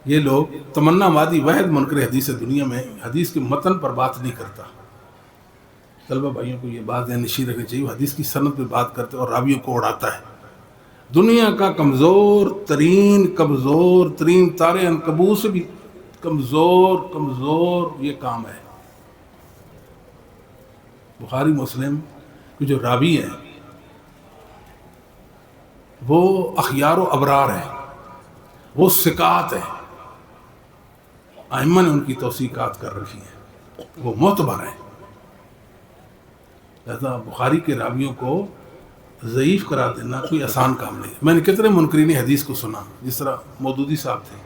یہ لوگ تمنا مادی واحد منکر حدیث دنیا میں حدیث کے متن پر بات نہیں کرتا. طلبہ بھائیوں کو یہ بات نشین رکھنی چاہیے. حدیث کی سند پہ بات کرتے اور راویوں کو اڑاتا ہے. دنیا کا کمزور ترین تارے عنکبوت سے بھی کمزور یہ کام ہے. بخاری مسلم کے جو راوی ہیں وہ اخیار و ابرار ہیں، وہ ثقات ہیں، ائمہ نے ان کی توثیقات کر رکھی ہیں، وہ معتبر ہیں. لہذا بخاری کے راویوں کو ضعیف قرار دینا کوئی آسان کام نہیں. میں نے کتنے منکرین حدیث کو سنا، جس طرح مودودی صاحب تھے،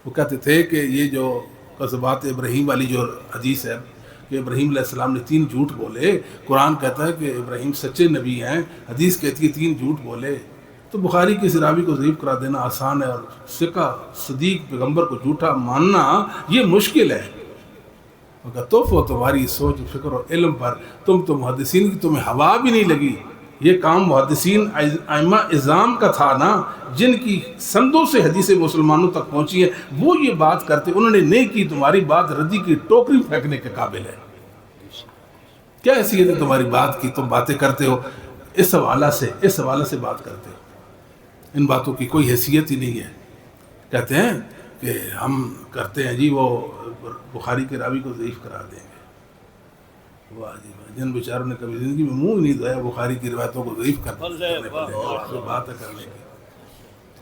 وہ کہتے تھے کہ یہ جو قصبات ابراہیم والی جو حدیث ہے کہ ابراہیم علیہ السلام نے 3 جھوٹ بولے، قرآن کہتا ہے کہ ابراہیم سچے نبی ہیں، حدیث کہتی ہے 3 جھوٹ بولے، تو بخاری کے راوی کو ضعیف قرار دینا آسان ہے، اور ثقہ صدیق پیغمبر کو جھوٹا ماننا یہ مشکل ہے. مگر توفو تمہاری سوچ فکر اور علم پر، تم تو محدثین کی تمہیں ہوا بھی نہیں لگی. یہ کام محدثین ائمہ اعظام کا تھا نا، جن کی سندوں سے حدیث مسلمانوں تک پہنچی ہیں، وہ یہ بات کرتے، انہوں نے نہیں کی. تمہاری بات ردی کی ٹوکری پھینکنے کے قابل ہے. کیا حیثیت ہے تمہاری بات کی؟ تم باتیں کرتے ہو اس حوالہ سے بات کرتے ہو. ان باتوں کی کوئی حیثیت ہی نہیں ہے. کہتے ہیں کہ ہم کرتے ہیں جی وہ بخاری کے راوی کو ضعیف قرار دیں گے. واہ جی واہ، جن بیچاروں نے کبھی زندگی میں منہ نہیں دھویا بخاری کی روایتوں کو ضعیف کرنے بات ہے کرنے کی.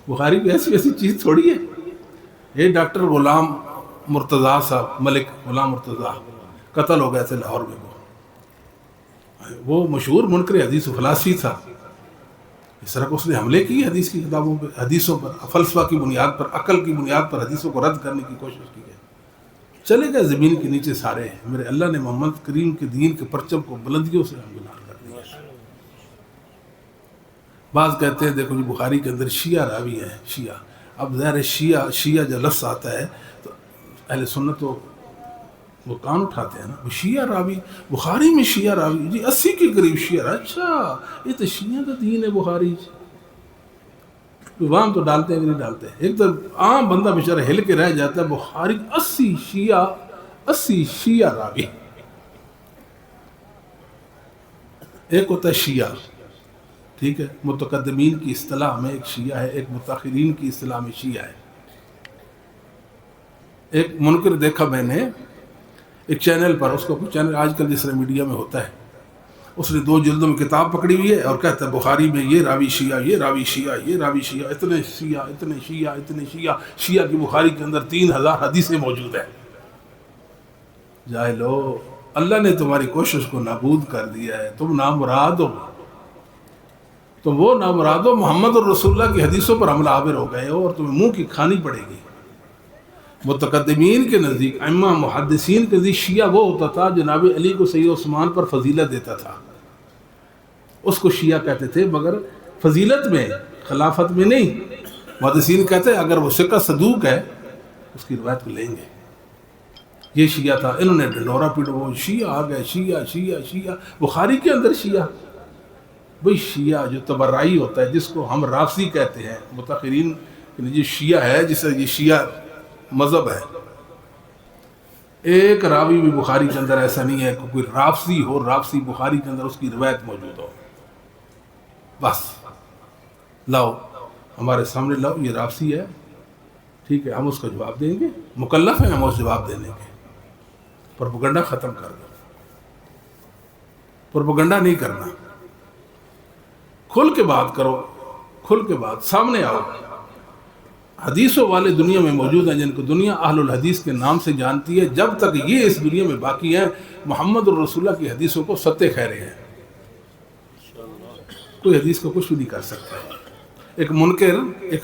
بخاری کی ایسی چیز تھوڑی ہے. یہ ڈاکٹر غلام مرتضیٰ صاحب، ملک غلام مرتضیٰ قتل ہو گئے تھے لاہور میں. وہ مشہور منکر حدیث و فلاسفی تھا. اس طرح اس نے حملے کی حدیث کی کتابوں پہ، حدیثوں پر، فلسفہ کی بنیاد پر، عقل کی بنیاد پر حدیثوں کو رد کرنے کی کوشش کی ہے. چلے گئے زمین کے نیچے سارے. میرے اللہ نے محمد کریم کے دین کے پرچم کو بلندیوں سے ہمکنار کر دیا. بعض کہتے ہیں دیکھو جی بخاری کے اندر شیعہ راوی ہیں. شیعہ، اب ظاہر شیعہ جو لفظ آتا ہے تو اہل سنت تو وہ کان اٹھاتے ہیں نا. وہ شیعہ راوی، بخاری میں شیعہ راوی جی 80 کے قریب شیعہ. اچھا یہ تو شیعہ کا دین ہے بخاری. وہاں تو ڈالتے ہیں کہ نہیں ڈالتے. ایک تو عام بندہ بیچارہ ہل کے رہ جاتا ہے. بخاری 80 شیعہ راوی. ایک ہوتا ہے شیعہ، ٹھیک ہے، متقدمین کی اصطلاح میں ایک شیعہ ہے، ایک متاخرین کی اصطلاح میں شیعہ ہے. ایک منکر دیکھا میں نے ایک چینل پر، اس کو کوئی چینل آج کل جس طرح میڈیا میں ہوتا ہے، اس نے 2 جلدوں میں کتاب پکڑی ہوئی ہے اور کہتا ہے بخاری میں یہ راوی شیعہ، یہ راوی شیعہ، یہ راوی شیعہ، اتنے شیعہ. شیعہ کی بخاری کے اندر 3000 حدیثیں موجود ہیں. جاہلو، اللہ نے تمہاری کوشش کو نابود کر دیا ہے. تم نامراد ہو، تم وہ نامراد ہو. محمد الرسول اللہ کی حدیثوں پر حملہ آور ہو گئے ہو اور تمہیں منہ کی کھانی پڑے گی. متقدمین کے نزدیک، ائمہ محدثین کے نزدیک شیعہ وہ ہوتا تھا جناب علی کو سید عثمان پر فضیلت دیتا تھا. اس کو شیعہ کہتے تھے، مگر فضیلت میں، خلافت میں نہیں. محدثین کہتے ہیں اگر وہ ثقہ صدوق ہے اس کی روایت کو لیں گے. یہ شیعہ تھا. انہوں نے ڈنڈورا پیٹا، وہ شیعہ آ گئے، شیعہ. بخاری کے اندر شیعہ، بھئی شیعہ جو تبرعی ہوتا ہے، جس کو ہم رافضی کہتے ہیں. متاخرین یہ شیعہ ہے جسے یہ شیعہ مذہب ہے. ایک راوی بھی بخاری کے اندر ایسا نہیں ہے کہ کوئی رافضی ہو، رافضی بخاری کے اندر اس کی روایت موجود ہو. بس لاؤ ہمارے سامنے، لاؤ یہ رافضی ہے، ٹھیک ہے، ہم اس کا جواب دیں گے، مکلف ہیں ہم اس جواب دینے کے. پروپیگنڈا ختم کر دو. پروپیگنڈا نہیں کرنا. کھل کے بات کرو، کھل کے بات، سامنے آؤ. حدیثوں والے دنیا میں موجود ہیں جن کو دنیا اہل الحدیث کے نام سے جانتی ہے. جب تک یہ اس دنیا میں باقی ہیں، محمد الرسول اللہ کی حدیثوں کو ستے خیرے ہیں. کوئی حدیث کو کچھ بھی نہیں کر سکتا. ایک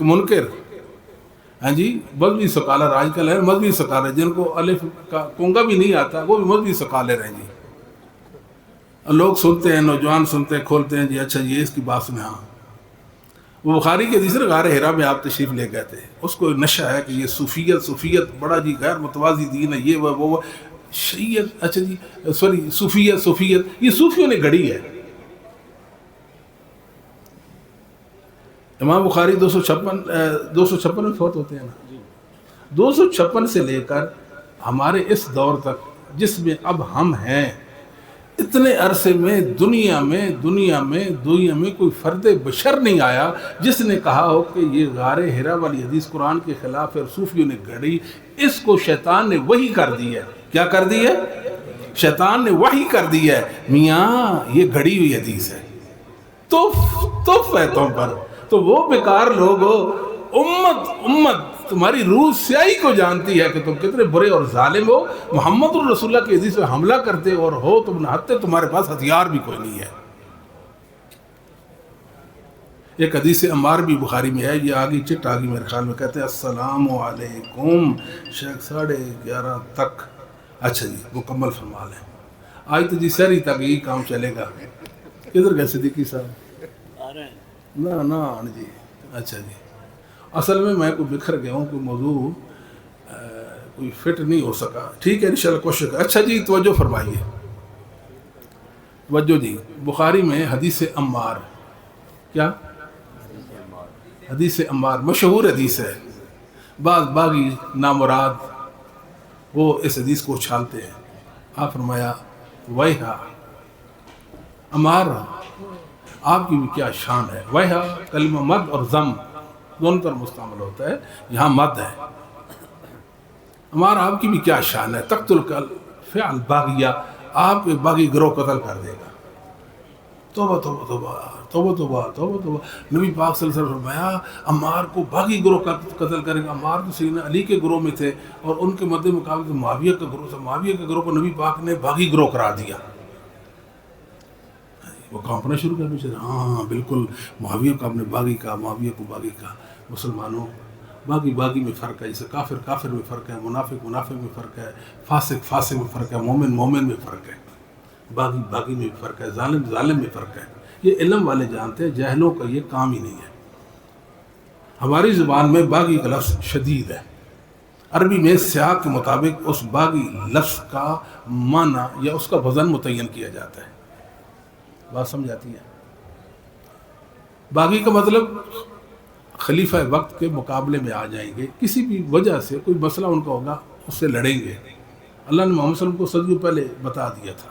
منکر ہاں جی مذہبی سکالر آج کل ہے، مذہبی سکالر جن کو الف کا کنگا بھی نہیں آتا وہ بھی مذہبی سکالر ہیں جی. لوگ سنتے ہیں، نوجوان سنتے ہیں، کھولتے ہیں جی اچھا یہ اس کی بات سنیں. ہاں وہ بخاری کے حدیث غار حرا میں آپ تشریف لے گئے تھے، اس کو نشہ ہے کہ یہ صوفیت بڑا جی غیر متوازی دین ہے، یہ وہ شیعت، اچھا جی سوری صوفیت یہ صوفیوں نے گھڑی ہے. امام بخاری 256 میں فوت ہوتے ہیں نا. 256 سے لے کر ہمارے اس دور تک جس میں اب ہم ہیں، اتنے عرصے میں دنیا میں کوئی فرد بشر نہیں آیا جس نے کہا ہو کہ یہ غار حرا والی حدیث قرآن کے خلاف ہے اور صوفیوں نے گھڑی. اس کو شیطان نے وحی کر دی ہے. کیا کر دی ہے؟ شیطان نے وحی کر دی ہے. میاں یہ گھڑی ہوئی حدیث ہے، توف ہے تم پر. تو وہ بیکار لوگ ہو، امت تمہاری روح سیاہی کو جانتی ہے کہ تم کتنے برے اور ظالم ہو. محمد رسول اللہ کی حدیث پہ حملہ کرتے اور ہو تم نہتے، تمہارے پاس ہتھیار بھی کوئی نہیں ہے. ایک حدیث عمار بھی بخاری میں ہے، یہ آگی چٹ آگی میرے خیال میں، کہتے ہیں السلام علیکم شیخ 11:30 تک. اچھا جی مکمل فرما لیں. آج تو جی سہری تک یہی کام چلے گا. کدھر گئے صدیقی صاحب؟ نا جی اچھا جی. اصل میں کوئی بکھر گیا ہوں، کوئی موضوع کوئی فٹ نہیں ہو سکا. ٹھیک ہے انشاءاللہ کوشش کریں. اچھا جی توجہ فرمائیے، توجہ جی. بخاری میں حدیث عمار، کیا حدیث عمار مشہور حدیث ہے. بعض باغی نامراد وہ اس حدیث کو اچھالتے ہیں. آپ فرمایا ویحا عمار آپ کی بھی کیا شان ہے. ویحا کلمہ مد اور ضم دونوں پر مستعمل ہوتا ہے، یہاں مد ہے. عمار آپ کی بھی کیا شان ہے. تقتل فعل باغیہ، آپ کے باغی گروہ قتل کر دے گا. توبہ توبہ توبہ توبہ توبہ توبہ توبہ. نبی پاک صلی اللہ علیہ وسلم فرمایا عمار کو باغی گروہ قتل کرے گا. عمار تو سیدنا علی کے گروہ میں تھے اور ان کے مد مقابل تو معاویہ کا گروہ تھا. معاویہ کے گروہ کو نبی پاک نے باغی گروہ قرار دیا. وہ کانپنا شروع کر بیچے. ہاں بالکل معاویہ کو آپ نے باغی کہا، معاویہ کو باغی کہا. مسلمانوں باغی میں فرق ہے، جیسے کافر میں فرق ہے، منافق میں فرق ہے، فاسق میں فرق ہے، مومن میں فرق ہے، باغی میں فرق ہے، ظالم میں فرق ہے. یہ علم والے جانتے ہیں، جاہلوں کا یہ کام ہی نہیں ہے. ہماری زبان میں باغی کا لفظ شدید ہے. عربی میں سیاق کے مطابق اس باغی لفظ کا معنی یا اس کا وزن متعین کیا جاتا ہے. بات سمجھ آتی ہے؟ باغی کا مطلب خلیفہ وقت کے مقابلے میں آ جائیں گے، کسی بھی وجہ سے کوئی مسئلہ ان کا ہوگا، اس سے لڑیں گے. اللہ نے محمد صلی اللہ علیہ وسلم کو صدیوں پہلے بتا دیا تھا،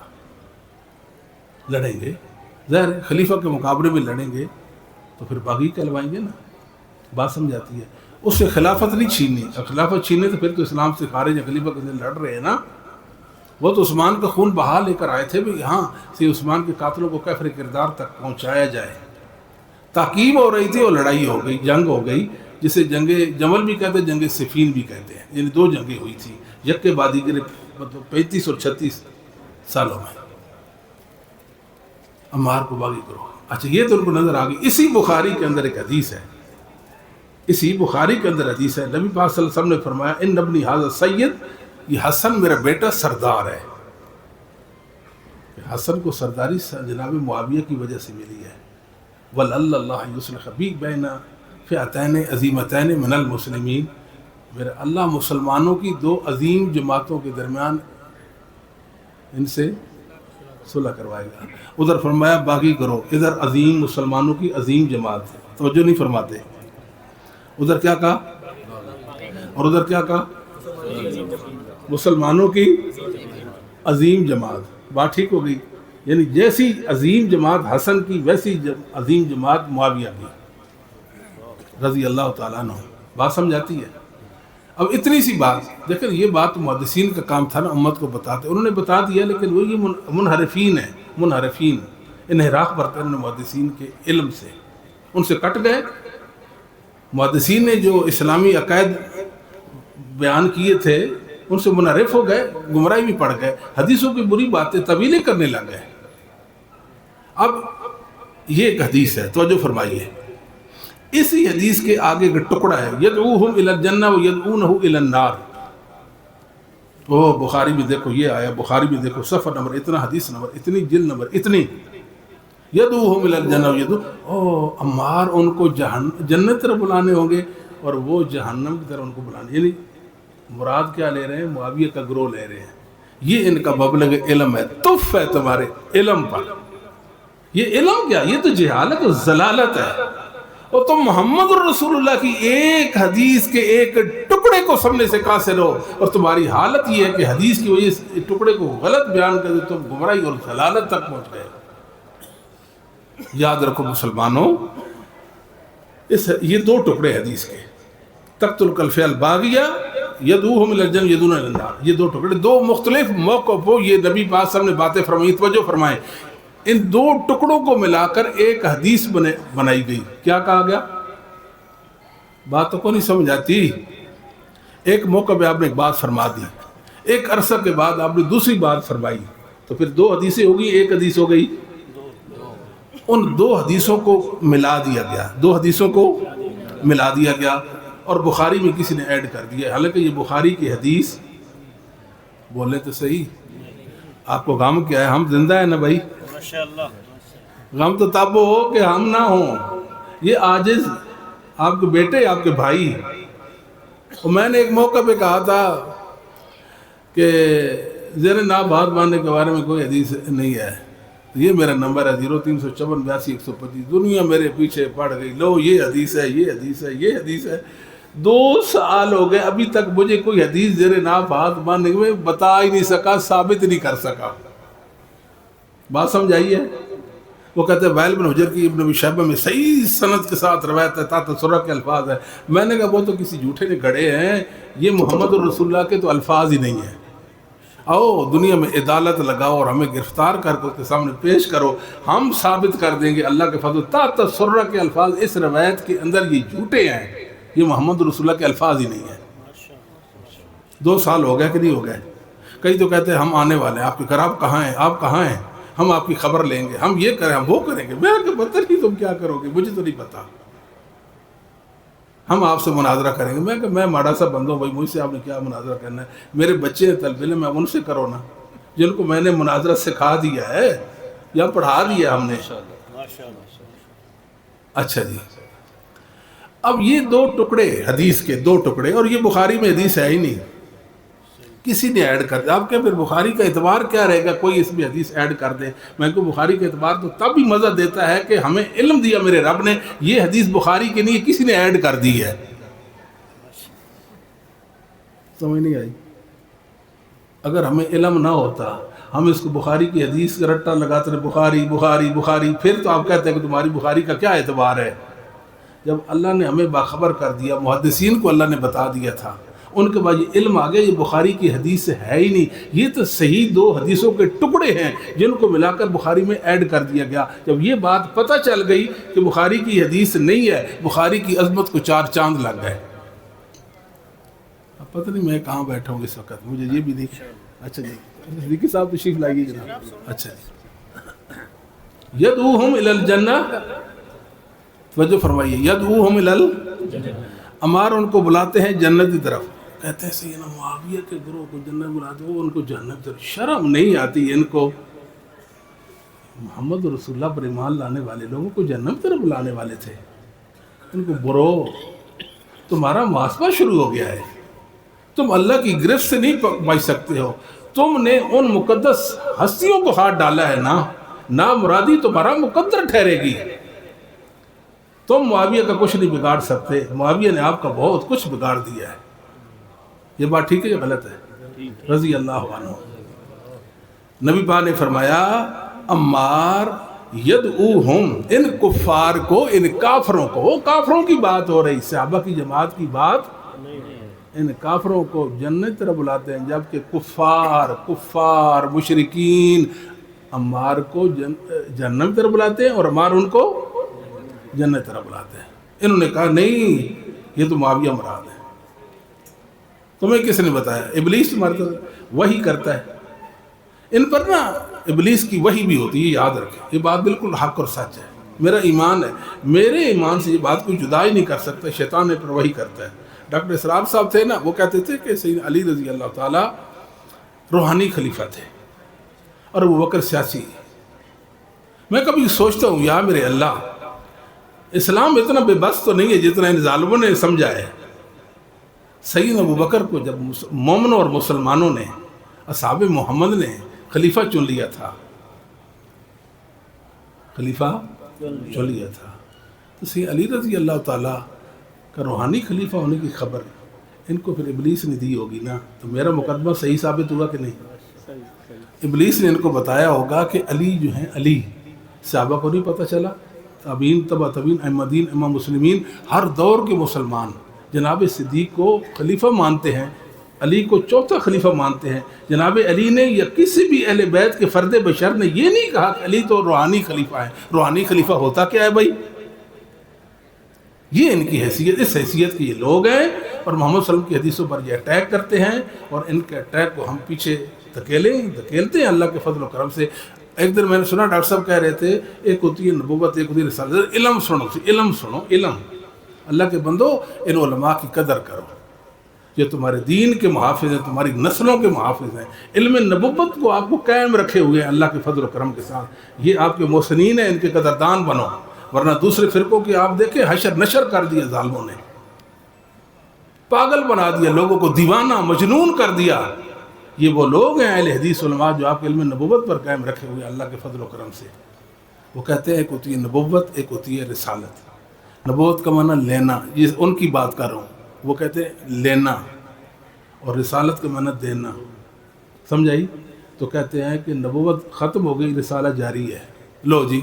لڑیں گے. ظاہر خلیفہ کے مقابلے میں لڑیں گے تو پھر باغی کہلوائیں گے نا. بات سمجھ آتی ہے؟ اس سے خلافت نہیں چھیننی. خلافت چھیننے تو پھر تو اسلام سے خارج ہے. خلیفہ کے لڑ رہے ہیں نا. وہ تو عثمان کا خون بہا لے کر آئے تھے بھی یہاں سے عثمان کے قاتلوں کو کفر کردار تک پہنچایا جائے. تحقیق ہو رہی تھی اور لڑائی ہو گئی، جنگ ہو گئی، جسے جنگ جمل بھی کہتے ہیں، جنگ صفین بھی کہتے ہیں. یعنی 2 جنگیں ہوئی تھی یک کے بعد دیگر، مطلب 35 اور 36 سالوں میں. عمار کو باغی کرو. اچھا یہ تو ان کو نظر آ گئی. اسی بخاری کے اندر ایک حدیث ہے، نبی پاک صلی اللہ علیہ وسلم نے فرمایا ان ابنی ھذا سید، یہ حسن میرا بیٹا سردار ہے. حسن کو سرداری جناب معاویہ کی وجہ سے ملی ہے. وَلَعَلَّ اللَّهَ يُصْلِحَ بِي بَيْنَ فِئَتَيْنِ عَظِیمَتَيْنِ مِنَ الْمُسْلِمِینَ. میرے اللہ مسلمانوں کی 2 عظیم جماعتوں کے درمیان ان سے صلح کروائے گا. ادھر فرمایا باغی کرو، ادھر عظیم مسلمانوں کی عظیم جماعت. توجہ نہیں فرماتے. ادھر کیا کہا اور ادھر کیا کہا؟ مسلمانوں کی عظیم جماعت. بات ٹھیک ہو گئی؟ یعنی جیسی عظیم جماعت حسن کی ویسی عظیم جماعت معاویہ کی رضی اللہ تعالیٰ عنہ. بات سمجھ آتی ہے؟ اب اتنی سی بات دیکھیں، یہ بات محدثین کا کام تھا نا امت کو بتاتے. انہوں نے بتا دیا لیکن وہ یہ منحرفین انحراف برتے ہیں محدثین کے علم سے، ان سے کٹ گئے. محدثین نے جو اسلامی عقائد بیان کیے تھے ان سے منحرف ہو گئے، گمراہی بھی پڑ گئے، حدیثوں کی بری باتیں طویلیں کرنے لگ گئے. اب یہ ایک حدیث ہے، توجہ فرمائیے. اسی حدیث کے آگے کا ٹکڑا ہے یدعوہم الی الجنہ و یدعونہ الی النار. وہ بخاری میں دیکھو یہ آیا، بخاری میں دیکھو صفحہ نمبر اتنا، حدیث نمبر اتنی، جلد نمبر اتنی. یدعوہم الی الجنہ و یدعو، عمار ان کو جنت طرف بلانے ہوں گے اور وہ جہنم کی طرف ان کو بلانے. یعنی مراد کیا لے رہے ہیں؟ معاویہ کا گروہ لے رہے ہیں. یہ ان کا مبلغ علم ہے، تف ہے تمہارے علم پر. یہ علم کیا؟ یہ تو جہالت و ضلالت ہے. اور تم محمد الرسول اللہ کی ایک حدیث کے ایک ٹکڑے کو سمجھنے سے قاصر ہو، اور تمہاری حالت یہ ہے کہ حدیث کی وجہ سے ٹکڑے کو غلط بیان کر دے، تم گمراہی اور ضلالت تک پہنچ گئے. یاد رکھو مسلمانوں، یہ دو ٹکڑے حدیث کے، تقتل الکلفیہ الباغیہ یدعوہم الی الجنہ یدعونہ الی النار، یہ دو ٹکڑے، دو مختلف موقعوں پر یہ نبی پاک صاحب نے باتیں فرمائی. توجہ فرمائیں، ان دو ٹکڑوں کو ملا کر ایک حدیث بنائی گئی. کیا کہا گیا؟ باتوں کو نہیں سمجھ آتی. ایک موقع پہ آپ نے ایک بات فرما دی، ایک عرصہ کے بعد آپ نے دوسری بات فرمائی، تو پھر دو حدیثیں ہو گئی، ایک حدیث ہو گئی. ان دو حدیثوں کو ملا دیا گیا، دو حدیثوں کو ملا دیا گیا، اور بخاری میں کسی نے ایڈ کر دیا. حالانکہ یہ بخاری کی حدیث، بولے تو صحیح، آپ کو غم کیا ہے؟ ہم زندہ ہیں نا بھائی، غم تو تب ہو کہ ہم نہ ہوں. یہ عاجز آپ کے بیٹے، آپ کے بھائی. اور میں نے ایک موقع پہ کہا تھا کہ زیر ناب ہاتھ باندھنے کے بارے میں کوئی حدیث نہیں ہے. یہ میرا نمبر ہے 0354828125. دنیا میرے پیچھے پڑ گئی، لو یہ حدیث ہے، یہ حدیث ہے، یہ حدیث ہے. 2 سال ہو گئے، ابھی تک مجھے کوئی حدیث زیر ناب ہاتھ باندھنے میں بتا ہی نہیں سکا، ثابت نہیں کر سکا. بات سمجھ آئی ہے؟ وہ کہتے ہیں وائل بن حجر کی ابن ابی شیبہ میں صحیح سند کے ساتھ روایت ہے، تحت سرہ کے الفاظ ہے. میں نے کہا وہ تو کسی جھوٹے نے گھڑے ہیں، یہ محمد الرسول اللہ کے تو الفاظ ہی نہیں ہیں. آؤ دنیا میں عدالت لگاؤ اور ہمیں گرفتار کر کے اس کے سامنے پیش کرو، ہم ثابت کر دیں گے اللہ کے فضل تحت سرہ کے الفاظ اس روایت کے اندر یہ جھوٹے ہیں، یہ محمد رسول اللہ کے الفاظ ہی نہیں ہیں. 2 سال ہو گئے کہ نہیں ہو گئے؟ کئی تو کہتے ہیں ہم آنے والے ہیں آپ کے گھر، آپ کہاں ہیں؟ آپ کہاں ہیں؟ ہم آپ کی خبر لیں گے، ہم یہ کریں، ہم وہ کریں گے. میں کہ پتہ نہیں تم کیا کرو گے، مجھے تو نہیں پتا. ہم آپ سے مناظرہ کریں گے. میں کہ میں ماڑا سا بندوں بھائی، مجھ سے آپ نے کیا مناظرہ کرنا ہے؟ میرے بچے ہیں طالب علم، میں ان سے کرو نا، جن کو میں نے مناظرہ سکھا دیا ہے یا پڑھا دیا ہم نے. اچھا جی، اب یہ 2 ٹکڑے حدیث کے، 2 ٹکڑے، اور یہ بخاری میں حدیث ہے ہی نہیں، کسی نے ایڈ کر دیا. آپ کہ پھر بخاری کا اعتبار کیا رہے گا؟ کوئی اس میں حدیث ایڈ کر دے. میں کو بخاری کا اعتبار تو تب ہی مزہ دیتا ہے کہ ہمیں علم دیا میرے رب نے، یہ حدیث بخاری کی نہیں، کسی نے ایڈ کر دی ہے. سمجھ نہیں آئی؟ اگر ہمیں علم نہ ہوتا، ہم اس کو بخاری کی حدیث کا رٹا لگاتے رہے، بخاری بخاری بخاری، پھر تو آپ کہتے ہیں کہ تمہاری بخاری کا کیا اعتبار ہے؟ جب اللہ نے ہمیں باخبر کر دیا، محدثین کو اللہ نے بتا دیا تھا، ان کے بعد یہ علم آ گیا، یہ بخاری کی حدیث ہے ہی نہیں، یہ تو صحیح 2 حدیثوں کے ٹکڑے ہیں جن کو ملا کر بخاری میں ایڈ کر دیا گیا. جب یہ بات پتہ چل گئی کہ بخاری کی حدیث نہیں ہے، بخاری کی عظمت کو 4 چاند لگ گئے. اب پتہ نہیں میں کہاں بیٹھا ہوں اس وقت، مجھے یہ بھی نہیں. اچھا جی، صدیقی صاحب تشریف لائیے جناب. اچھا جی، یدعوہم الی الجنہ، توجہ فرمائیے، یدعوہم الی الجنہ، عمار ان کو بلاتے ہیں جنت کی طرف. کہتے ہیں سیدنا معاویہ کے گروہ کو جنت بلاتے ہیں، وہ ان کو جنت کی طرف. شرم نہیں آتی ان کو؟ محمد رسول اللہ پر ایمان لانے والے لوگوں کو جنت کی طرف بلانے والے تھے. ان کو برو، تمہارا محاسبہ شروع ہو گیا ہے، تم اللہ کی گرفت سے نہیں بچ سکتے ہو. تم نے ان مقدس ہستیوں کو ہاتھ ڈالا ہے نا، نامرادی تمہارا مقدر ٹھہرے گی. تم معاویہ کا کچھ نہیں بگاڑ سکتے، معاویہ نے آپ کا بہت کچھ بگاڑ دیا ہے. یہ بات ٹھیک ہے یا غلط ہے؟ رضی اللہ عنہ. نبی پاک نے فرمایا عمار یدعوہم، ان کفار کو، ان کافروں کو، وہ کافروں کی بات ہو رہی، صحابہ کی جماعت کی بات، ان کافروں کو جنت طرف بلاتے ہیں، جبکہ کفار مشرکین عمار کو جنت طرف بلاتے ہیں اور عمار ان کو جنت طرف بلاتے ہیں. انہوں نے کہا نہیں، یہ تو معاویہ مراد ہے. تمہیں کس نے بتایا؟ ابلیس تمہارے وحی کرتا ہے. ان پر نا ابلیس کی وحی بھی ہوتی ہے، یاد رکھیں، یہ بات بالکل حق اور سچ ہے. میرا ایمان ہے، میرے ایمان سے یہ بات کوئی جدا ہی نہیں کر سکتا، شیطان نے پرواہی کرتا ہے۔ ڈاکٹر اسرار صاحب تھے نا، وہ کہتے تھے کہ سیدنا علی رضی اللہ تعالیٰ روحانی خلیفہ تھے اور ابو بکر سیاسی۔ میں کبھی سوچتا ہوں یا میرے اللہ، اسلام اتنا بے بس تو نہیں ہے جتنا ان ظالموں نے سمجھا ہے۔ سیدنا ابو بکر کو جب مومنوں اور مسلمانوں نے، اصحاب محمد نے خلیفہ چن لیا تھا، خلیفہ چن لیا تھا، تو سیدنا علی رضی اللہ تعالیٰ کا روحانی خلیفہ ہونے کی خبر ان کو پھر ابلیس نے دی ہوگی نا، تو میرا مقدمہ صحیح ثابت ہوا کہ نہیں؟ ابلیس نے ان کو بتایا ہوگا کہ علی جو ہیں علی، صحابہ کو نہیں پتہ چلا، تابعین تبع تابعین ائمہ دین امام مسلمین ہر دور کے مسلمان جناب صدیق کو خلیفہ مانتے ہیں، علی کو چوتھا خلیفہ مانتے ہیں۔ جناب علی نے یا کسی بھی اہل بیت کے فرد بشر نے یہ نہیں کہا کہ علی تو روحانی خلیفہ ہے۔ روحانی خلیفہ ہوتا کیا ہے بھائی؟ یہ ان کی حیثیت، اس حیثیت کے یہ لوگ ہیں، اور محمد صلی اللہ علیہ وسلم کی حدیثوں پر یہ اٹیک کرتے ہیں، اور ان کے اٹیک کو ہم پیچھے دھکیلتے ہیں اللہ کے فضل و کرم سے۔ ایک دن میں نے سنا ڈاکٹر صاحب کہہ رہے تھے ایک ہوتی ہے نبوت، ایک ہوتی ہے رسالت۔ علم سنو، علم۔ اللہ کے بندو، ان علماء کی قدر کرو، یہ تمہارے دین کے محافظ ہیں، تمہاری نسلوں کے محافظ ہیں۔ علم نبوت کو آپ کو قائم رکھے ہوئے ہیں اللہ کے فضل و کرم کے ساتھ، یہ آپ کے محسنین ہیں، ان کے قدردان بنو، ورنہ دوسرے فرقوں کی آپ دیکھیں حشر نشر کر دیا ظالموں نے، پاگل بنا دیا، لوگوں کو دیوانہ مجنون کر دیا۔ یہ وہ لوگ ہیں اہل حدیث علماء جو آپ کے علم نبوت پر قائم رکھے ہوئے اللہ کے فضل و کرم سے۔ وہ کہتے ہیں ایک ہوتی ہے نبوت، ایک ہوتی ہے رسالت۔ نبوت کا معنی لینا، یہ ان کی بات کر رہا ہوں، وہ کہتے ہیں لینا، اور رسالت کا معنی دینا، سمجھائی؟ تو کہتے ہیں کہ نبوت ختم ہو گئی، رسالہ جاری ہے۔ لو جی،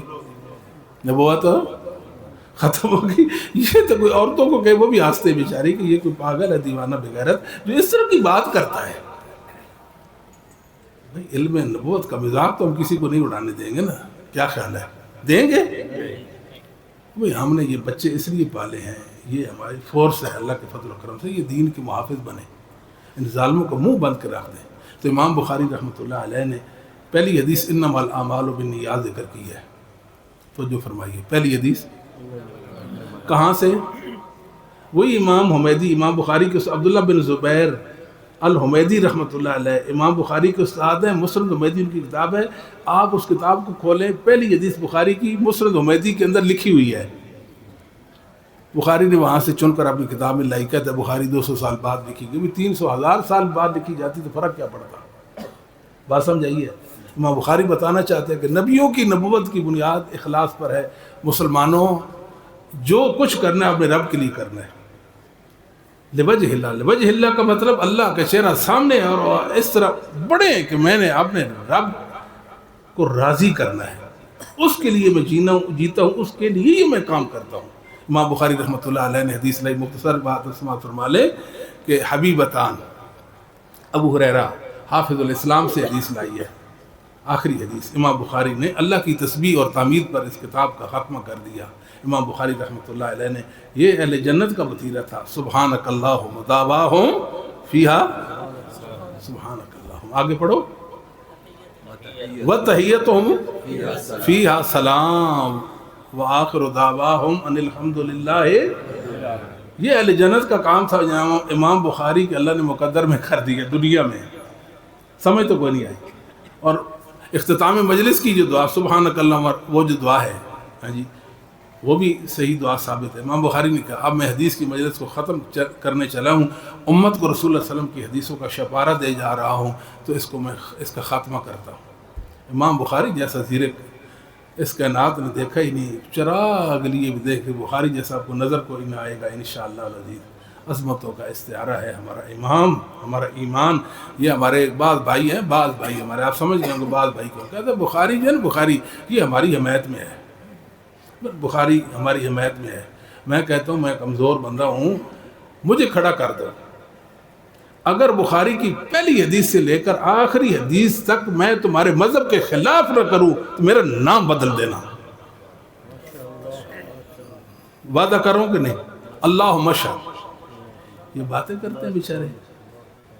نبوت ختم ہو گئی، یہ تو کوئی عورتوں کو کہ وہ بھی ہنستے بیچاری کہ یہ کوئی پاگل ہے، دیوانہ بغیرت جو اس طرح کی بات کرتا ہے۔ بھائی علم نبوت کا مذاق تو ہم کسی کو نہیں اڑانے دیں گے نا، کیا خیال ہے؟ دیں گے؟ بھائی ہم نے یہ بچے اس لیے پالے ہیں، یہ ہماری فورس ہے اللہ کے فضل و کرم سے، یہ دین کے محافظ بنے، ان ظالموں کو منہ بند کر رکھ دیں۔ تو امام بخاری رحمۃ اللہ علیہ نے پہلی حدیث انما الاعمال بالنیات ذکر کی ہے، تو جو فرمائیے پہلی حدیث کہاں سے؟ وہی امام حمیدی، امام بخاری کے عبداللہ بن زبیر الحمیدی رحمۃ اللہ علیہ، امام بخاری کے استاد ہیں، مسند حمیدی ان کی کتاب ہے، آپ اس کتاب کو کھولیں، پہلی حدیث بخاری کی مسند حمیدی کے اندر لکھی ہوئی ہے۔ بخاری نے وہاں سے چن کر اپنی کتاب میں لائی، کہتا ہے بخاری 200 سال بعد لکھی گئی، 300,000 سال بعد لکھی جاتی تو فرق کیا پڑتا؟ بات سمجھائیے؟ امام بخاری بتانا چاہتے ہیں کہ نبیوں کی نبوت کی بنیاد اخلاص پر ہے۔ مسلمانوں جو کچھ کرنا ہے اپنے رب کے لیے کرنا ہے، لوجہ اللہ۔ لوجہ اللہ کا مطلب اللہ کا چہرہ سامنے ہے، اور اس طرح بڑے کہ میں نے اپنے رب کو راضی کرنا ہے، اس کے لیے میں جیتا ہوں، اس کے لیے ہی میں کام کرتا ہوں۔ امام بخاری رحمۃ اللہ علیہ نے حدیث لائی، مختصر بات سماعت فرما لے کہ حبیبتان، ابو ہریرہ حافظ الاسلام سے حدیث لائی ہے، آخری حدیث۔ امام بخاری نے اللہ کی تسبیح اور تعمید پر اس کتاب کا خاتمہ کر دیا۔ امام بخاری رحمۃ اللہ علیہ نے، یہ اہل جنت کا وطیرہ تھا، سبحانک اللہم دعواہم فیہا، سبحانک اللہم، آگے پڑھو، وتحیتہم فیہا سلام وآخر دعواہم ان الحمدللہ۔ یہ اہل جنت کا کام تھا امام بخاری کے اللہ نے مقدر میں کر دیا دنیا میں، سمجھ تو کوئی نہیں آئی۔ اور اختتام مجلس کی جو دعا سبحانک اللہم، وہ جو دعا ہے ہاں جی، وہ بھی صحیح دعا ثابت ہے۔ امام بخاری نے کہا اب میں حدیث کی مجلس کو ختم کرنے چلا ہوں، امت کو رسول اللہ علیہ وسلم کی حدیثوں کا شپارہ دے جا رہا ہوں، تو اس کو میں اس کا خاتمہ کرتا ہوں۔ امام بخاری جیسا زیرک اس کائنات نے دیکھا ہی نہیں، چراغ لیے بھی دیکھ، بخاری جیسا آپ کو نظر کوئی نہ آئے گا انشاءاللہ العزیز۔ عظمتوں کا استعارہ ہے ہمارا امام، ہمارا ایمان۔ یہ ہمارے بعض بھائی ہیں، بعض بھائی ہمارے، آپ سمجھ گئے ہوں گے بعض بھائی کو کہتے ہیں بخاری جو ہے نا، بخاری یہ ہماری حمایت میں ہے، بخاری ہماری حمایت میں ہے۔ میں کہتا ہوں میں کمزور بندہ ہوں، مجھے کھڑا کر دو، اگر بخاری کی پہلی حدیث سے لے کر آخری حدیث تک میں تمہارے مذہب کے خلاف نہ کروں تو میرا نام بدل دینا، وعدہ کروں کہ نہیں؟ اللہم اشہد۔ یہ باتیں کرتے ہیں بیچارے،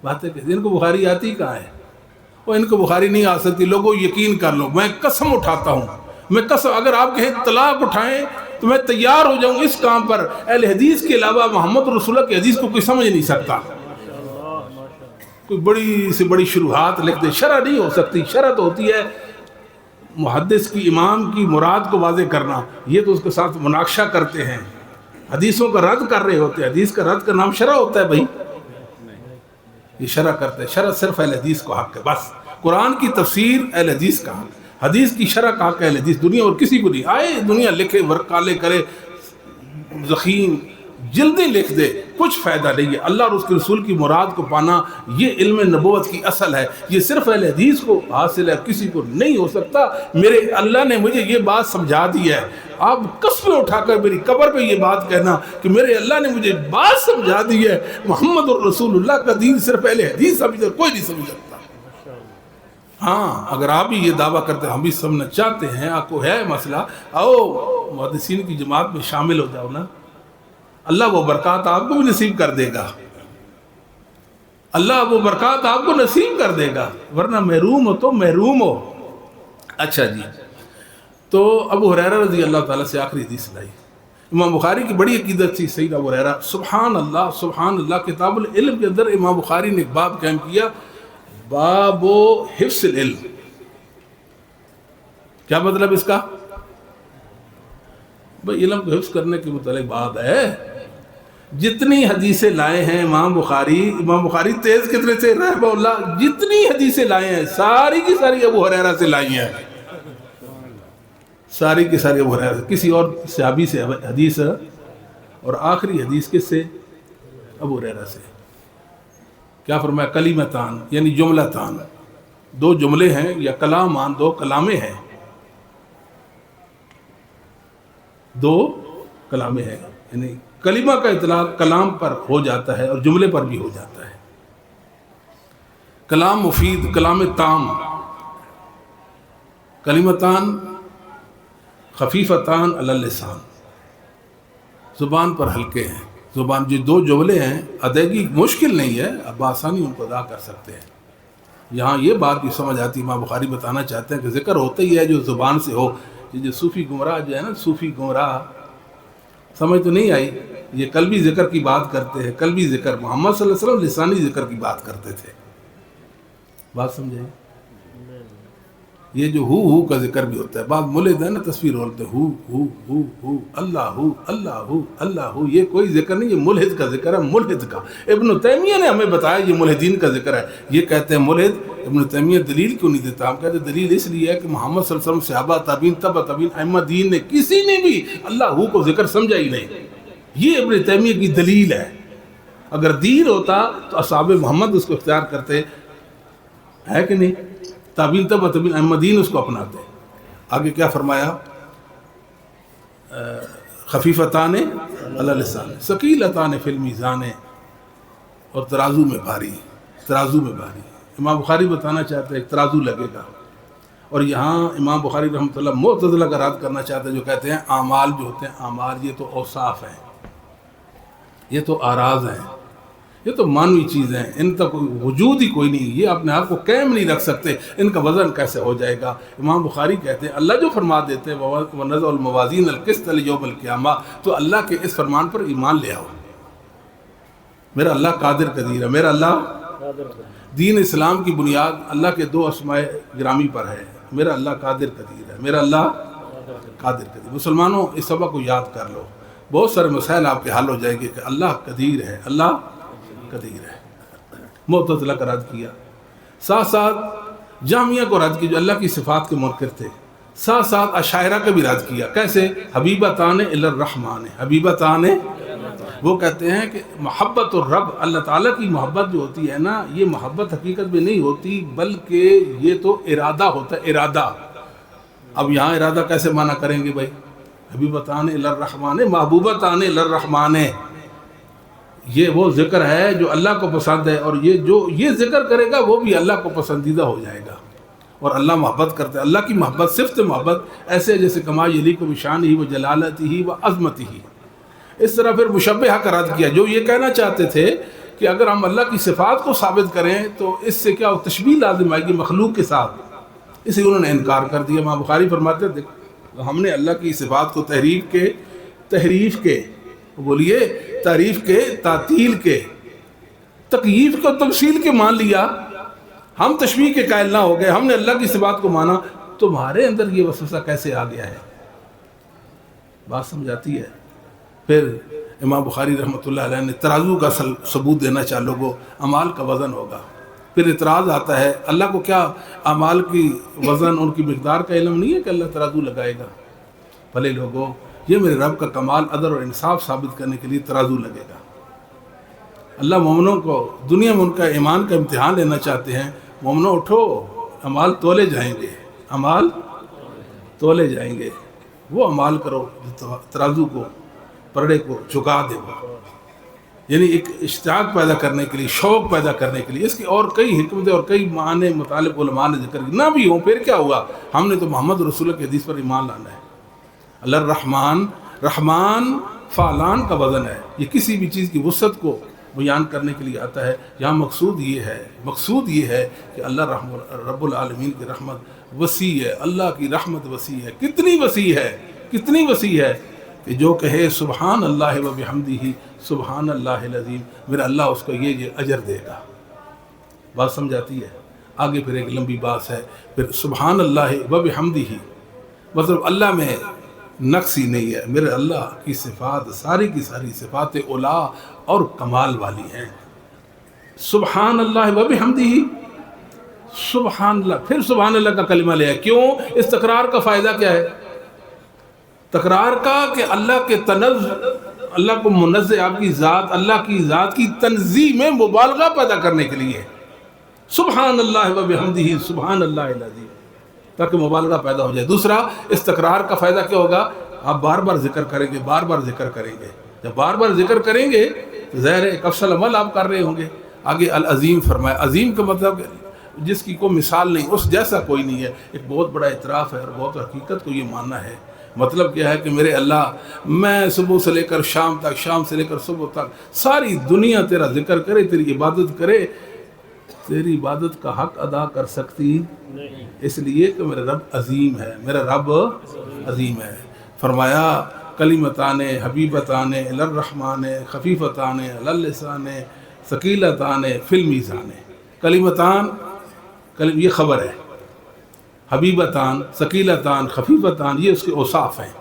باتیں کرتے، ان کو بخاری آتی کہاں ہے؟ وہ ان کو بخاری نہیں آ سکتی، لوگوں یقین کر لو، میں قسم اٹھاتا ہوں میں قسم اگر آپ کہیں طلاق اٹھائیں تو میں تیار ہو جاؤں اس کام پر. اہل حدیث کے علاوہ محمد رسول اللہ کی حدیث کو کوئی سمجھ نہیں سکتا. کوئی بڑی سے بڑی شروحات لکھ دے, شرح نہیں ہو سکتی. شرح تو ہوتی ہے محدث کی امام کی مراد کو واضح کرنا, یہ تو اس کے ساتھ مناقشہ کرتے ہیں, حدیثوں کا رد کر رہے ہوتے ہیں. حدیث کا رد کا نام شرح ہوتا ہے بھائی, یہ شرح کرتے ہیں. شرح صرف اہل حدیث کو حق ہے بس. قرآن کی تفسیر اہل حدیث کا حق, حدیث کی شرح کا حق اہل حدیث, دنیا اور کسی کو نہیں. آئے دنیا لکھے ورقالے کرے ضخیم جلدیں لکھ دے, کچھ فائدہ نہیں ہے. اللہ اور اس کے رسول کی مراد کو پانا یہ علم نبوت کی اصل ہے. یہ صرف اہل حدیث کو حاصل ہے, کسی کو نہیں ہو سکتا. میرے اللہ نے مجھے یہ بات سمجھا دی ہے. آپ قسمیں اٹھا کر میری قبر پہ یہ بات کہنا کہ میرے اللہ نے مجھے بات سمجھا دی ہے, محمد الرسول اللہ کا دین صرف اہل حدیث سمجھتا, کوئی نہیں سمجھ سکتا. ہاں اگر آپ بھی یہ دعویٰ کرتے ہیں ہم بھی سمجھنا چاہتے ہیں, آپ کو ہے مسئلہ, آؤ محدثین کی جماعت میں شامل ہو جاؤ نا. اللہ وہ برکات آپ کو بھی نصیب کر دے گا, اللہ وہ برکات آپ کو نصیب کر دے گا, ورنہ محروم ہو تو محروم ہو. اچھا جی, تو ابو ہریرہ رضی اللہ تعالیٰ سے آخری حدیث لائی. امام بخاری کی بڑی عقیدت تھی سیدنا ابو ہریرہ. سبحان اللہ سبحان اللہ. کتاب العلم کے اندر امام بخاری نے ایک باب قائم کیا, باب حفظ العلم. کیا مطلب اس کا؟ بھئی علم کو حفظ کرنے کے متعلق بات ہے. جتنی حدیثیں لائے ہیں امام بخاری تیز کتنے سے رحمہ اللہ, جتنی حدیثیں لائے ہیں ساری کی ساری ابو ہریرہ سے لائی ہیں, ساری کی ساری ابو ہریرہ سے. کسی اور صحابی سے حدیث, اور آخری حدیث کس سے؟ ابو ہریرہ سے. کیا فرمایا؟ کلمتان یعنی جملتان, دو جملے ہیں, یا کلامان دو کلامیں ہیں, دو کلامیں ہیں. یعنی کلمہ کا اطلاق کلام پر ہو جاتا ہے اور جملے پر بھی ہو جاتا ہے. کلام مفید, کلام تام. کلمتان خفیفتان علی اللسان, زبان پر ہلکے ہیں. زبان جو دو جملے ہیں ادائیگی مشکل نہیں ہے, اب آسانی ان کو ادا کر سکتے ہیں. یہاں یہ بات بھی سمجھ آتی, امام بخاری بتانا چاہتے ہیں کہ ذکر ہوتا ہی ہے جو زبان سے ہو. یہ جو صوفی گمراہ جو ہے نا, صوفی گمراہ, سمجھ تو نہیں آئی. یہ قلبی ذکر کی بات کرتے ہیں, قلبی ذکر. محمد صلی اللہ علیہ وسلم لسانی ذکر کی بات کرتے تھے. بات سمجھے؟ یہ جو ہو کا ذکر بھی ہوتا ہے. بعض ملحد ہے نا تصویر بولتے ہو اللہ اللہ, یہ کوئی ذکر نہیں, یہ ملحد کا ذکر ہے, ملحد کا. ابن تیمیہ نے ہمیں بتایا یہ ملحدین کا ذکر ہے. یہ کہتے ہیں ملحد. ابن تیمیہ دلیل کیوں نہیں دیتا؟ ہم کہتے ہیں دلیل اس لیے ہے کہ محمد صلی اللہ علیہ وسلم, صحابہ تابعین, تبع تابعین, ائمہ دین نے کسی نے بھی اللہ کو ذکر سمجھا ہی نہیں. یہ ابن تیمیہ کی دلیل ہے. اگر دین ہوتا تو اصحاب محمد اس کو اختیار کرتے, ہے کہ نہیں؟ تابعین, تبع تابعین, ائمہ دین اس کو اپناتے. آگے کیا فرمایا؟ خفیفتان علی اللسان ثقیلتان فی المیزان, اور ترازو میں بھاری, ترازو میں بھاری. امام بخاری بتانا چاہتے ہیں ایک ترازو لگے گا. اور یہاں امام بخاری رحمۃ اللہ معتزلہ کا رد کرنا چاہتے ہیں جو کہتے ہیں اعمال جو ہوتے ہیں, اعمال یہ تو اوصاف ہیں, یہ تو اعراض ہیں, یہ تو معنوی چیزیں ہیں, ان کا کوئی وجود ہی کوئی نہیں, یہ اپنے آپ کو قائم نہیں رکھ سکتے, ان کا وزن کیسے ہو جائے گا؟ امام بخاری کہتے ہیں اللہ جو فرما دیتے ہیں وَنَضَعُ الْمَوَازِينَ الْقِسْطَ لِيَوْمِ الْقِيَامَةِ, تو اللہ کے اس فرمان پر ایمان لے آؤ. میرا اللہ قادر قدیر ہے, میرا اللہ. دین اسلام کی بنیاد اللہ کے دو اسماء گرامی پر ہے, میرا اللہ قادر قدیر ہے, میرا اللہ قادر قدیر. مسلمانوں اس سبق کو یاد کر لو, بہت سارے مسائل آپ کے حل ہو جائے گے کہ اللہ قدیر ہے, اللہ قدیر ہے. معتزلہ کا رد کیا, ساتھ ساتھ جہمیہ کو رد کیا جو اللہ کی صفات کے منکر تھے, ساتھ ساتھ اشاعرہ کا بھی رد کیا. کیسے؟ حبیبتان الی الرحمن, حبیبتان, وہ کہتے ہیں کہ محبت الرب, اللہ تعالیٰ کی محبت جو ہوتی ہے نا, یہ محبت حقیقت میں نہیں ہوتی بلکہ یہ تو ارادہ ہوتا ہے, ارادہ. اب یہاں ارادہ کیسے معنی کریں گے بھائی؟ حبیبتان الی الرحمن, محبوبتان الی الرحمن, یہ وہ ذکر ہے جو اللہ کو پسند ہے, اور یہ جو یہ ذکر کرے گا وہ بھی اللہ کو پسندیدہ ہو جائے گا. اور اللہ محبت کرتے ہیں. اللہ کی محبت, صفت محبت ایسے جیسے کما یلیق بشانہ و جلالتہ و عظمتہ. اس طرح پھر مشبہہ کا رد کیا جو یہ کہنا چاہتے تھے کہ اگر ہم اللہ کی صفات کو ثابت کریں تو اس سے کیا تشبیہ لازم آئے گی مخلوق کے ساتھ, اسے انہوں نے انکار کر دیا. امام بخاری فرماتے ہیں ہم نے اللہ کی صفات کو تحریف کے بولیے تعریف کے، تعطیل کے، تکییف کو تمثیل کے مان لیا، ہم تشبیہ کے قائل نہ ہو گئے، ہم نے اللہ کی صفات کو مانا، تمہارے اندر یہ وسوسہ کیسے آ گیا ہے؟ بات سمجھاتی ہے۔ پھر امام بخاری رحمۃ اللہ علیہ نے ترازو کا ثبوت دینا چاہ لوگوں، اعمال کا وزن ہوگا۔ پھر اعتراض آتا ہے اللہ کو کیا اعمال کی وزن ان کی مقدار کا علم نہیں ہے کہ اللہ ترازو لگائے گا؟ بھلے لوگوں، یہ میرے رب کا کمال عدل اور انصاف ثابت کرنے کے لیے ترازو لگے گا۔ اللہ مومنوں کو دنیا میں ان کا ایمان کا امتحان لینا چاہتے ہیں۔ مومنوں اٹھو، اعمال تولے جائیں گے، اعمال تولے جائیں گے، وہ اعمال کرو ترازو کو، پرڑے کو جھکا دے گا۔ یعنی ایک اشتیاق پیدا کرنے کے لیے، شوق پیدا کرنے کے لیے۔ اس کی اور کئی حکمتیں اور کئی معنی مطالب علماء نے ذکر کی، نہ بھی ہوں پھر کیا ہوا، ہم نے تو محمد رسول اللہ کی حدیث پر ایمان لانا ہے۔ اللہ الرحمن، رحمان فعلان کا وزن ہے، یہ کسی بھی چیز کی وسعت کو بیان کرنے کے لیے آتا ہے۔ یہاں مقصود یہ ہے کہ اللہ رب العالمین کی رحمت وسیع ہے، اللہ کی رحمت وسیع ہے۔ کتنی وسیع ہے کہ جو کہے سبحان اللہ و بحمدہ سبحان اللہ العظیم، میرا اللہ اس کو یہ اجر دے گا۔ بات سمجھاتی ہے۔ آگے پھر ایک لمبی بات ہے، پھر سبحان اللہ و بحمدہ، مطلب اللہ میں نقص ہی نہیں ہے، میرے اللہ کی صفات ساری کی ساری صفات اولا اور کمال والی ہیں۔ سبحان اللہ و بحمدہ، سبحان اللہ، پھر سبحان اللہ کا کلمہ لیا۔ کیوں؟ اس تکرار کا فائدہ کیا ہے؟ تکرار کا کہ اللہ کے تنزہ، اللہ کو منزہ، آپ کی ذات، اللہ کی ذات کی تنزیہ میں مبالغہ پیدا کرنے کے لیے سبحان اللہ و بحمدہ سبحان اللہ العظیم، تاکہ مبالغہ پیدا ہو جائے۔ دوسرا، اس تکرار کا فائدہ کیا ہوگا؟ آپ بار بار ذکر کریں گے، بار بار ذکر کریں گے۔ جب بار بار ذکر کریں گے تو ظاہر ہے ایک افضل عمل آپ کر رہے ہوں گے۔ آگے العظیم فرمایا، عظیم کا مطلب جس کی کوئی مثال نہیں، اس جیسا کوئی نہیں ہے۔ ایک بہت بڑا اعتراف ہے اور بہت حقیقت کو یہ ماننا ہے۔ مطلب کیا ہے کہ میرے اللہ، میں صبح سے لے کر شام تک، شام سے لے کر صبح تک ساری دنیا تیرا ذکر کرے، تیری عبادت کرے، تیری عبادت کا حق ادا کر سکتی نہیں، اس لیے کہ میرا رب عظیم ہے، میرا رب عظیم ہے۔ فرمایا کلمتان حبیبتان الی الرحمن خفیفتان علی اللسان ثقیلتان فی المیزان۔ کلمتان، یہ خبر ہے، حبیبتان، ثقیلتان، خفیفتان، یہ اس کے اوصاف ہیں۔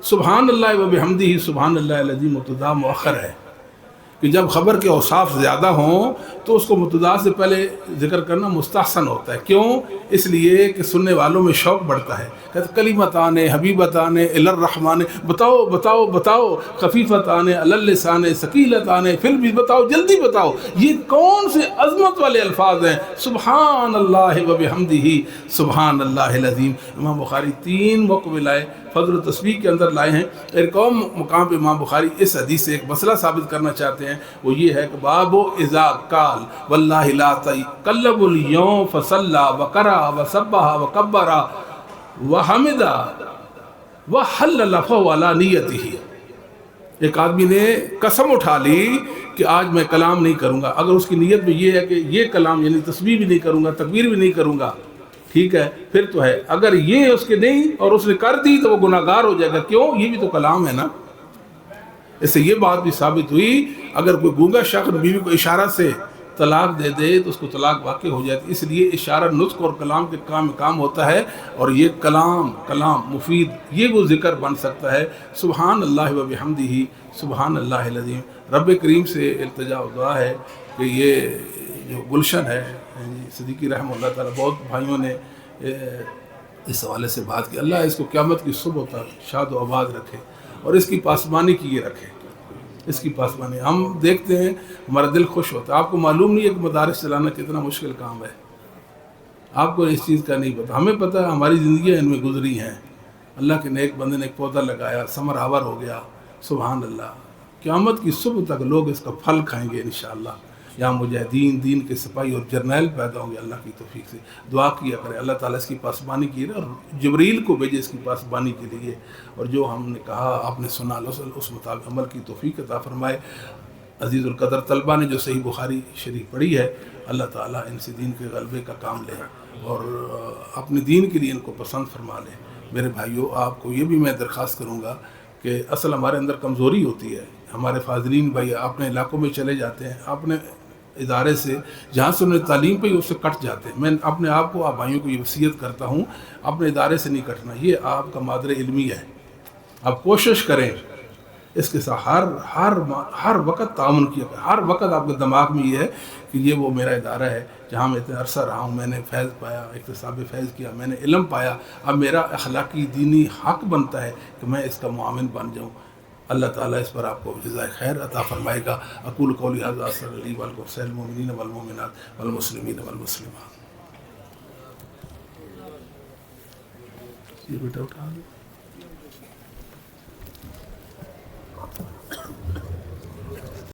سبحان اللہ و بحمدہ سبحان اللہ العظیم مبتدا مؤخر ہے کہ جب خبر کے اوصاف زیادہ ہوں تو اس کو مبتدا سے پہلے ذکر کرنا مستحسن ہوتا ہے۔ کیوں؟ اس لیے کہ سننے والوں میں شوق بڑھتا ہے۔ کہتے کلمتان حبیبتان الی الرحمن، بتاؤ بتاؤ بتاؤ، خفیفتان علی اللسان ثقیلتان فی المیزان، بتاؤ جلدی بتاؤ، یہ کون سے عظمت والے الفاظ ہیں؟ سبحان اللہ و بحمدہ سبحان اللہ العظیم۔ امام بخاری 3 موقع لائے، فضل و تسبیح کے اندر لائے ہیں۔ ایک اور مقام پہ امام بخاری اس حدیث سے ایک مسئلہ ثابت کرنا چاہتے ہیں، وہ یہ ہے کہ باب اذا قال واللہ لا تقلب اليوم فصلى وقرأ وسبح وكبر وحمد وحلل فهو على نیتہ۔ ایک آدمی نے قسم اٹھا لی کہ آج میں کلام نہیں کروں گا، اگر اس کی نیت میں یہ ہے کہ یہ کلام یعنی تسبیح بھی نہیں کروں گا، تکبیر بھی نہیں کروں گا، ٹھیک ہے، پھر تو ہے۔ اگر یہ اس کے نہیں اور اس نے کر دی تو وہ گناہگار ہو جائے گا۔ کیوں؟ یہ بھی تو کلام ہے نا۔ اس سے یہ بات بھی ثابت ہوئی، اگر کوئی گونگا شخص بیوی کو اشارہ سے طلاق دے دے تو اس کو طلاق واقع ہو جاتی۔ اس لیے اشارہ نطق اور کلام کے کام ہوتا ہے، اور یہ کلام مفید، یہ وہ ذکر بن سکتا ہے۔ سبحان اللہ و بحمدہ سبحان اللہ العظیم۔ رب کریم سے التجا و دعا ہے کہ یہ جو گلشن ہے، صدیقی رحمہ اللہ تعالیٰ، بہت بھائیوں نے اس حوالے سے بات کی، اللہ اس کو قیامت کی صبح تک شاد و آباد رکھے اور اس کی پاسبانی کیے رکھے، اس کی پاسبانی۔ ہم دیکھتے ہیں ہمارا دل خوش ہوتا ہے۔ آپ کو معلوم نہیں ہے کہ مدارس چلانا کتنا مشکل کام ہے، آپ کو اس چیز کا نہیں پتہ، ہمیں پتہ ہے، ہماری زندگیاں ان میں گزری ہیں۔ اللہ کے نیک بندے نے ایک پودا لگایا، ثمر آور ہو گیا، سبحان اللہ۔ قیامت کی صبح تک لوگ اس کا پھل کھائیں گے انشاءاللہ۔ یہاں مجاہدین، دین کے سپاہی اور جرنیل پیدا ہوں گے اللہ کی توفیق سے۔ دعا کیا کرے اللہ تعالیٰ اس کی پاسبانی کی اور جبریل کو بھیجے اس کی پاسبانی کے لیے، اور جو ہم نے کہا آپ نے سنا اس مطابق عمل کی توفیق عطا فرمائے۔ عزیز القدر طلبہ نے جو صحیح بخاری شریف پڑھی ہے، اللہ تعالیٰ ان سے دین کے غلبے کا کام لے اور اپنے دین کے لیے ان کو پسند فرما لیں۔ میرے بھائیوں، آپ کو یہ بھی میں درخواست کروں گا کہ اصل ہمارے اندر کمزوری ہوتی ہے۔ ہمارے فاضلین بھائی اپنے علاقوں میں چلے جاتے ہیں، اپنے ادارے سے جہاں سے انہیں تعلیم پہ اس سے کٹ جاتے ہیں۔ میں اپنے آپ کو، آپ بھائیوں کو یہ وصیت کرتا ہوں، اپنے ادارے سے نہیں کٹنا، یہ آپ کا مادر علمی ہے۔ آپ کوشش کریں اس کے ساتھ ہر وقت تعاون کیا کریں۔ ہر وقت آپ کے دماغ میں یہ ہے کہ یہ وہ میرا ادارہ ہے جہاں میں اتنے عرصہ رہا ہوں، میں نے فیض پایا، اکتساب فیض کیا، میں نے علم پایا، اب میرا اخلاقی دینی حق بنتا ہے کہ میں اس کا معاون بن جاؤں۔ اللہ تعالیٰ اس پر آپ کو جزائے خیر عطا فرمائے گا۔ اقول قولی ھذا استغفر لی ولکم ولسائر المؤمنین والمؤمنات والمسلمین والمسلمات۔ یہ بیٹا اٹھا دو۔